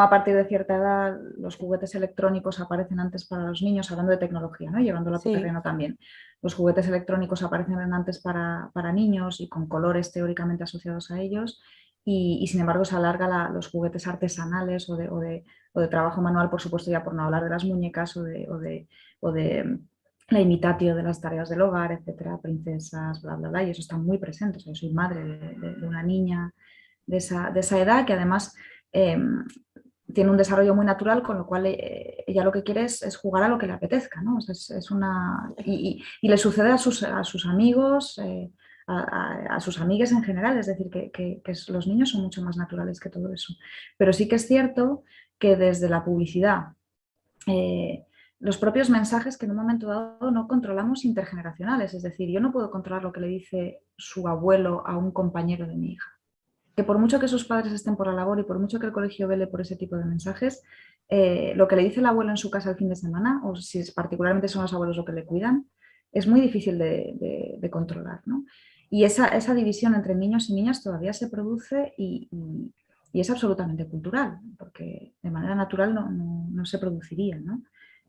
a partir de cierta edad los juguetes electrónicos aparecen antes para los niños, hablando de tecnología, ¿no? Llevándolo a tu terreno también. Los juguetes electrónicos aparecen antes para niños y con colores teóricamente asociados a ellos, y sin embargo se alarga los juguetes artesanales o de trabajo manual, por supuesto, ya por no hablar de las muñecas o de la imitatio de las tareas del hogar, etcétera, princesas, bla, bla, bla, y eso está muy presente. O sea, yo soy madre de una niña de esa edad que además tiene un desarrollo muy natural, con lo cual ella lo que quiere es jugar a lo que le apetezca, ¿no? O sea, y le sucede a sus amigos, a sus amigues en general, es decir, que los niños son mucho más naturales que todo eso. Pero sí que es cierto que desde la publicidad, los propios mensajes que en un momento dado no controlamos intergeneracionales, es decir, yo no puedo controlar lo que le dice su abuelo a un compañero de mi hija. Que por mucho que sus padres estén por la labor y por mucho que el colegio vele por ese tipo de mensajes, lo que le dice el abuelo en su casa el fin de semana, o si particularmente son los abuelos los que le cuidan, es muy difícil de controlar, ¿no? Y esa división entre niños y niñas todavía se produce y es absolutamente cultural, porque de manera natural no se produciría, ¿no?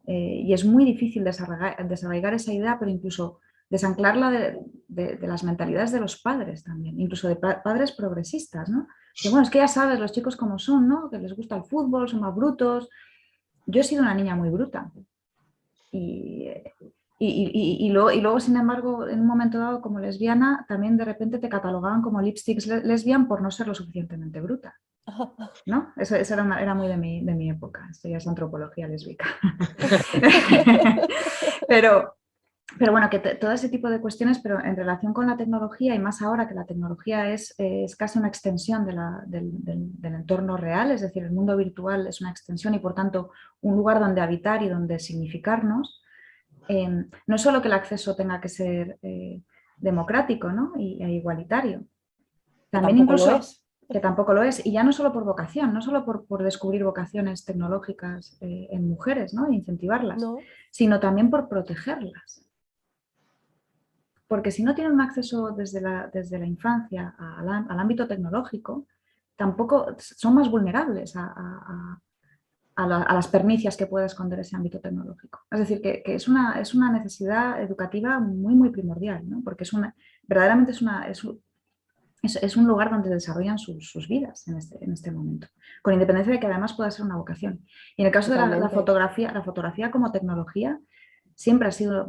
Y es muy difícil desarraigar esa idea, pero incluso desanclarla de las mentalidades de los padres también, incluso de padres progresistas, ¿no? Que bueno, es que ya sabes los chicos cómo son, ¿no? Que les gusta el fútbol, son más brutos. Yo he sido una niña muy bruta. Y luego, sin embargo, en un momento dado, como lesbiana, también de repente te catalogaban como lipsticks lesbian por no ser lo suficientemente bruta, ¿no? Eso era muy de mi época. Esto ya es antropología lésbica. Pero bueno, que todo ese tipo de cuestiones, pero en relación con la tecnología, y más ahora que la tecnología es casi una extensión del entorno real, es decir, el mundo virtual es una extensión y por tanto un lugar donde habitar y donde significarnos, no solo que el acceso tenga que ser democrático, ¿no? e igualitario, también incluso que tampoco lo es, y ya no solo por vocación, no solo por descubrir vocaciones tecnológicas en mujeres, ¿no? E incentivarlas, sino también por protegerlas. Porque si no tienen un acceso desde la infancia al ámbito tecnológico, tampoco son más vulnerables a las pernicies que puede esconder ese ámbito tecnológico. Es decir, que es una necesidad educativa muy, muy primordial, ¿no? Porque verdaderamente es un lugar donde desarrollan sus vidas en este momento, con independencia de que además pueda ser una vocación. Y en el caso de la fotografía como tecnología, siempre ha sido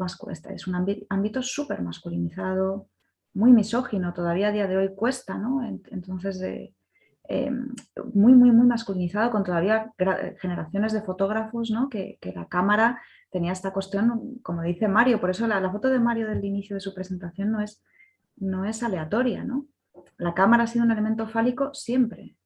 es un ámbito súper masculinizado, muy misógino, todavía a día de hoy cuesta, ¿no? Entonces, muy, muy, muy masculinizado, con todavía generaciones de fotógrafos, ¿no? que la cámara tenía esta cuestión, como dice Mario, por eso la foto de Mario del inicio de su presentación no es aleatoria, ¿no? La cámara ha sido un elemento fálico siempre.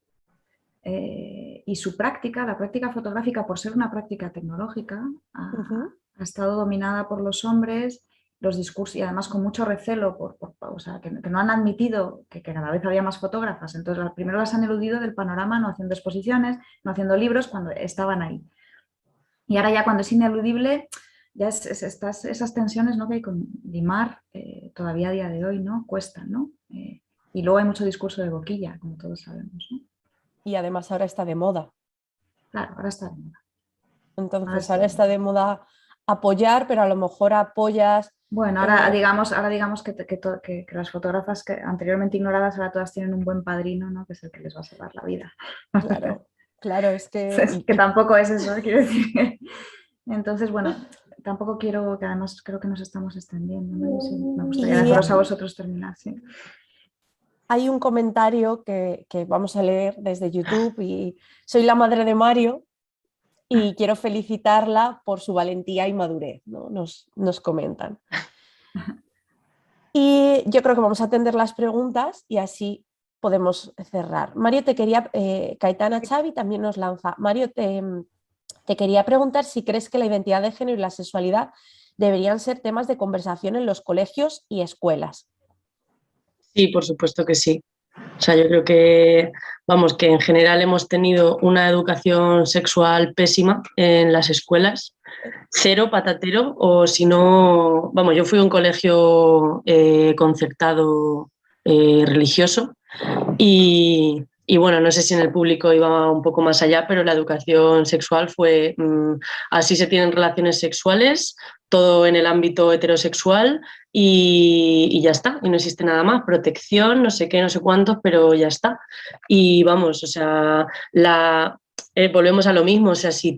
Y su práctica, la práctica fotográfica, por ser una práctica tecnológica, ha estado dominada por los hombres, los discursos, y además con mucho recelo, o sea, que no han admitido que cada vez había más fotógrafas. Entonces, primero las han eludido del panorama, no haciendo exposiciones, no haciendo libros, cuando estaban ahí. Y ahora ya cuando es ineludible, ya esas tensiones, ¿no? que hay con limar todavía a día de hoy, ¿no? Cuestan, ¿no? Y luego hay mucho discurso de boquilla, como todos sabemos, ¿no? Y además ahora está de moda. Claro, ahora está de moda. Entonces ahora está de moda apoyar, pero a lo mejor apoyas... Bueno, ahora digamos que las fotógrafas que anteriormente ignoradas ahora todas tienen un buen padrino, ¿no? Que es el que les va a salvar la vida. Claro, es que... Es que tampoco es eso, quiero decir. Entonces, bueno, tampoco quiero, que además creo que nos estamos extendiendo, ¿no? Sí, me gustaría dejaros a vosotros terminar, sí. Hay un comentario que vamos a leer desde YouTube y soy la madre de Mario y quiero felicitarla por su valentía y madurez, ¿no? Nos comentan. Y yo creo que vamos a atender las preguntas y así podemos cerrar. Mario, Caetana Xavi también nos lanza. Mario, te quería preguntar si crees que la identidad de género y la sexualidad deberían ser temas de conversación en los colegios y escuelas. Sí, por supuesto que sí. O sea, yo creo que, vamos, que en general hemos tenido una educación sexual pésima en las escuelas, cero patatero, o si no, vamos, yo fui a un colegio concertado religioso y bueno, no sé si en el público iba un poco más allá, pero la educación sexual fue así se tienen relaciones sexuales, todo en el ámbito heterosexual y ya está, y no existe nada más, protección, no sé qué, no sé cuántos, pero ya está. Y vamos, o sea, volvemos a lo mismo, o sea, si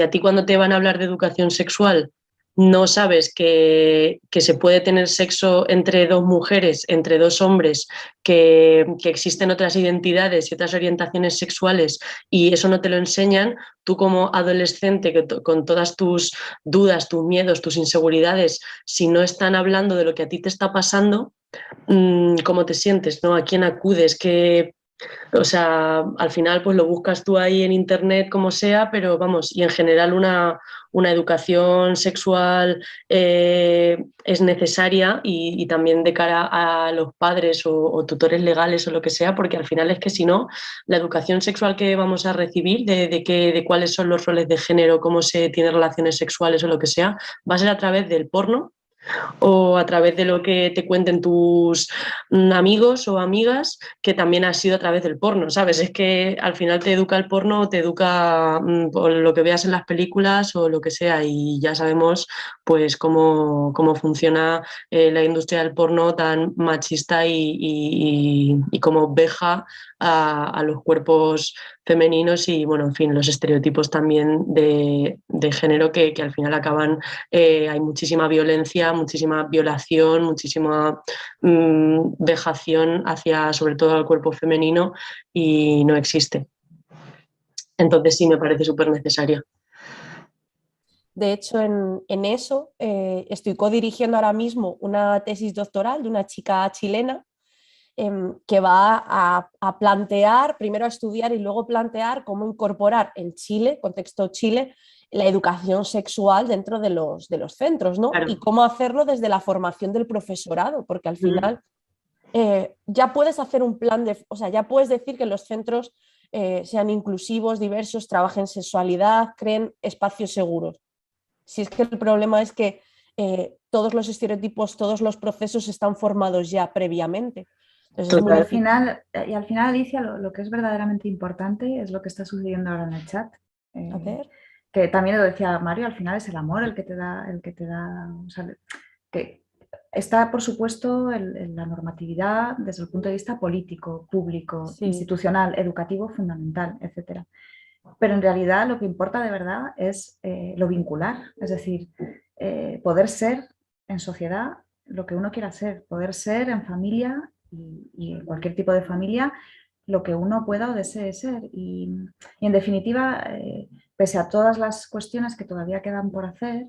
a ti cuando te van a hablar de educación sexual no sabes que se puede tener sexo entre dos mujeres, entre dos hombres, que existen otras identidades y otras orientaciones sexuales y eso no te lo enseñan, tú como adolescente con todas tus dudas, tus miedos, tus inseguridades, si no están hablando de lo que a ti te está pasando, ¿cómo te sientes? ¿No? ¿A quién acudes? O sea, al final pues lo buscas tú ahí en internet como sea, pero vamos, y en general una educación sexual es necesaria y también de cara a los padres o tutores legales o lo que sea, porque al final es que si no, la educación sexual que vamos a recibir de cuáles son los roles de género, cómo se tienen relaciones sexuales o lo que sea, va a ser a través del porno o a través de lo que te cuenten tus amigos o amigas, que también ha sido a través del porno, ¿sabes? Es que al final te educa el porno o te educa por lo que veas en las películas o lo que sea y ya sabemos pues cómo funciona la industria del porno tan machista y cómo veja a los cuerpos femeninos y, bueno, en fin, los estereotipos también de género que al final acaban, hay muchísima violencia, muchísima violación, muchísima vejación hacia, sobre todo, al cuerpo femenino y no existe. Entonces sí me parece súper necesario. De hecho, en eso estoy codirigiendo ahora mismo una tesis doctoral de una chica chilena que va a plantear, primero a estudiar y luego plantear cómo incorporar en Chile, contexto Chile, la educación sexual dentro de los centros, ¿no? Claro. Y cómo hacerlo desde la formación del profesorado, porque al final ya puedes hacer un plan o sea, ya puedes decir que los centros sean inclusivos, diversos, trabajen sexualidad, creen espacios seguros. Si es que el problema es que todos los estereotipos, todos los procesos están formados ya previamente. Entonces es muy difícil. Y al final, Alicia, lo que es verdaderamente importante es lo que está sucediendo ahora en el chat. A ver. Que también lo decía Mario, al final es el amor el que te da, o sea, que está, por supuesto, la normatividad desde el punto de vista político, público, Sí. institucional, educativo, fundamental, etc. Pero en realidad lo que importa de verdad es lo vincular, es decir, poder ser en sociedad lo que uno quiera ser, poder ser en familia y en cualquier tipo de familia lo que uno pueda o desee ser. Y en definitiva, pese a todas las cuestiones que todavía quedan por hacer,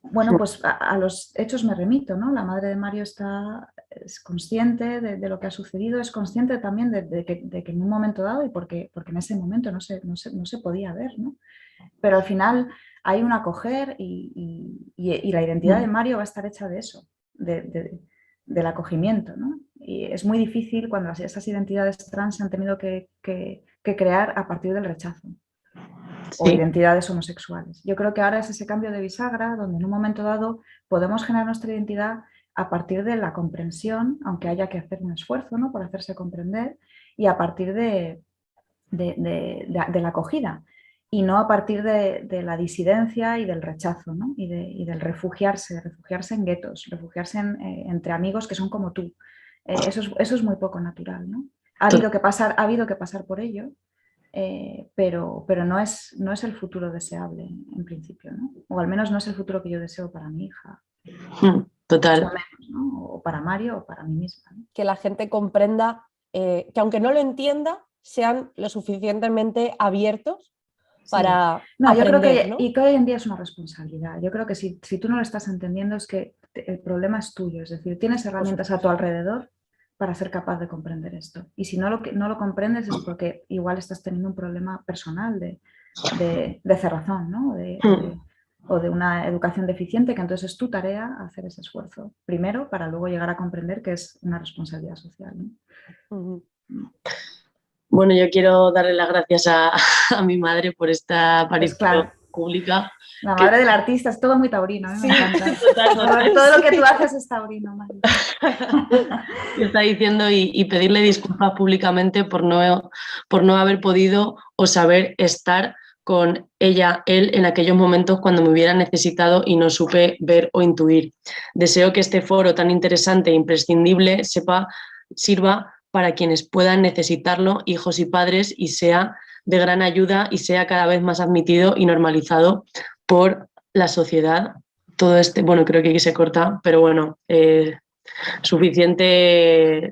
bueno, pues a los hechos me remito, ¿no? La madre de Mario es consciente de lo que ha sucedido, es consciente también de que en un momento dado, y porque en ese momento no se podía ver, ¿no? Pero al final hay un acoger y la identidad de Mario va a estar hecha de eso, del acogimiento, ¿no? Y es muy difícil cuando esas identidades trans se han tenido que crear a partir del rechazo. Sí. O identidades homosexuales. Yo creo que ahora es ese cambio de bisagra donde en un momento dado podemos generar nuestra identidad a partir de la comprensión, aunque haya que hacer un esfuerzo, ¿no?, por hacerse comprender, y a partir de la acogida, y no a partir de la disidencia y del rechazo, ¿no?, y del refugiarse en guetos, refugiarse entre amigos que son como tú. Eso es muy poco natural, ¿no? Ha habido que pasar por ello. Pero no es el futuro deseable en principio, ¿no? O al menos no es el futuro que yo deseo para mi hija. Total. Mucho menos, ¿no? O para Mario o para mí misma, ¿no? Que la gente comprenda, que aunque no lo entienda, sean lo suficientemente abiertos para no, yo aprender, creo que, ¿no? y que hoy en día es una responsabilidad. Yo creo que si tú no lo estás entendiendo es que el problema es tuyo, es decir, tienes herramientas a tu alrededor para ser capaz de comprender esto. Y si no lo comprendes es porque igual estás teniendo un problema personal de cerrazón, ¿no? O de una educación deficiente, que entonces es tu tarea hacer ese esfuerzo primero para luego llegar a comprender que es una responsabilidad social, ¿no? Ujú. Bueno, yo quiero darle las gracias a mi madre por esta Pues aparición claro, pública. la Que, madre del artista es todo muy taurino, a mí me encanta. total, Todo lo que tú haces es taurino, Mari. que está diciendo y pedirle disculpas públicamente por no haber podido o saber estar con ella, él, en aquellos momentos cuando me hubiera necesitado y no supe ver o intuir. Deseo que este foro tan interesante e imprescindible sirva para quienes puedan necesitarlo, hijos y padres, y sea de gran ayuda y sea cada vez más admitido y normalizado por la sociedad. Todo bueno, creo que aquí se corta, pero bueno, suficiente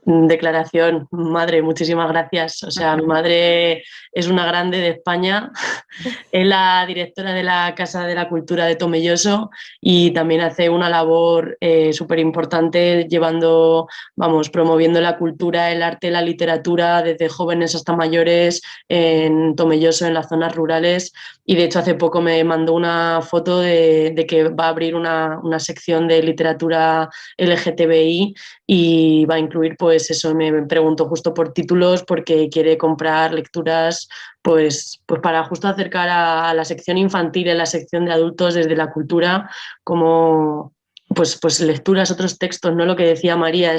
declaración. Madre, muchísimas gracias. O sea, mi madre es una grande de España, es la directora de la Casa de la Cultura de Tomelloso y también hace una labor súper importante promoviendo la cultura, el arte, la literatura, desde jóvenes hasta mayores en Tomelloso, en las zonas rurales. Y de hecho hace poco me mandó una foto de que va a abrir una sección de literatura LGTBI y va a incluir, pues eso, me preguntó justo por títulos porque quiere comprar lecturas pues para justo acercar a la sección infantil y a la sección de adultos desde la cultura, como pues lecturas, otros textos, ¿no? Lo que decía María,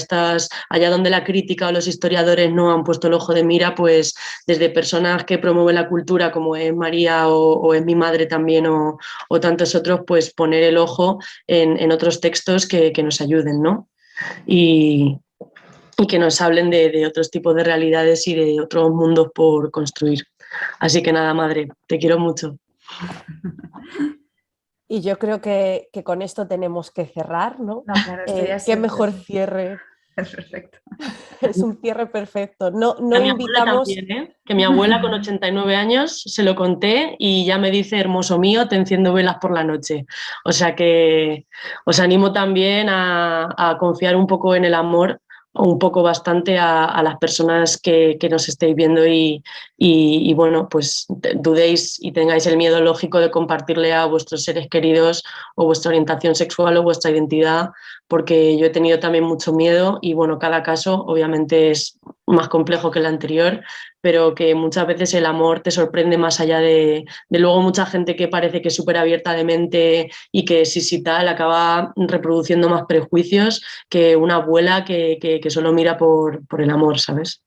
allá donde la crítica o los historiadores no han puesto el ojo de mira, pues desde personas que promueven la cultura, como es María o es mi madre también, o tantos otros, pues poner el ojo en otros textos que nos ayuden, ¿no? Y que nos hablen de otros tipos de realidades y de otros mundos por construir. Así que nada, madre, te quiero mucho. Y yo creo que con esto tenemos que cerrar, ¿no? No, claro, esto ya Qué mejor cierre. Es perfecto. Es un cierre perfecto. No a mi invitamos... abuela también, ¿eh? Que mi abuela con 89 años se lo conté y ya me dice, hermoso mío, te enciendo velas por la noche. O sea que os animo también a confiar un poco en el amor, un poco bastante a las personas que nos estéis viendo y bueno, pues dudéis y tengáis el miedo lógico de compartirle a vuestros seres queridos o vuestra orientación sexual o vuestra identidad, porque yo he tenido también mucho miedo y bueno, cada caso obviamente es más complejo que el anterior, pero que muchas veces el amor te sorprende más allá de luego mucha gente que parece que es súper abierta de mente y que sí tal, acaba reproduciendo más prejuicios que una abuela que solo mira por el amor, ¿sabes?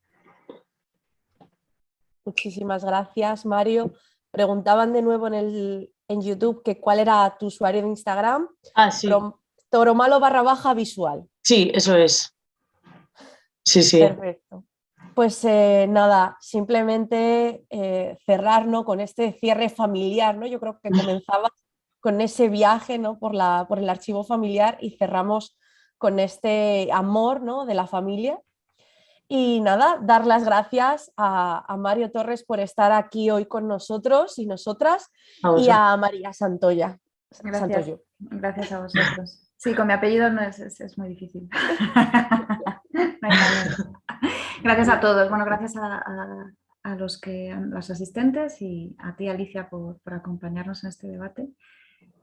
Muchísimas gracias, Mario. Preguntaban de nuevo en YouTube que cuál era tu usuario de Instagram. Sí. Toromalo_visual. Sí, eso es. Sí. Perfecto. Pues nada, simplemente cerrar, ¿no? Con este cierre familiar, ¿no? Yo creo que comenzaba con ese viaje, ¿no? por el archivo familiar y cerramos con este amor, ¿no? De la familia. Y nada, dar las gracias a Mario Torres por estar aquí hoy con nosotros y nosotras y a María Santoya. Gracias. Gracias a vosotros. Sí, con mi apellido no es muy difícil. No hay manera. Gracias a todos. Bueno, gracias a los asistentes y a ti, Alicia, por acompañarnos en este debate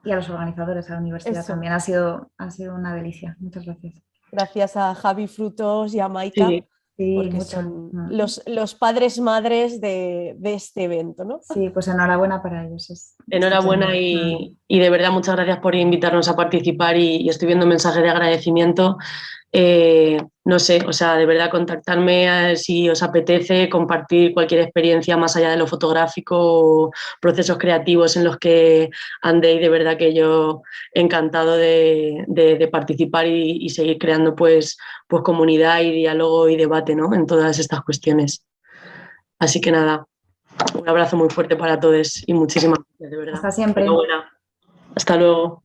y a los organizadores, a la universidad también. Ha sido una delicia. Muchas gracias. Gracias a Javi Frutos y a Maika. Sí, porque son los padres madres de este evento, ¿no? Sí, pues enhorabuena para ellos. Enhorabuena y de verdad muchas gracias por invitarnos a participar y estoy viendo mensajes de agradecimiento. No sé, o sea, de verdad contactarme si os apetece compartir cualquier experiencia más allá de lo fotográfico o procesos creativos en los que andéis, de verdad que yo encantado de participar y seguir creando pues comunidad y diálogo y debate, ¿no? En todas estas cuestiones. Así que nada, un abrazo muy fuerte para todos y muchísimas gracias, de verdad. Hasta siempre. Enhorabuena. Hasta luego.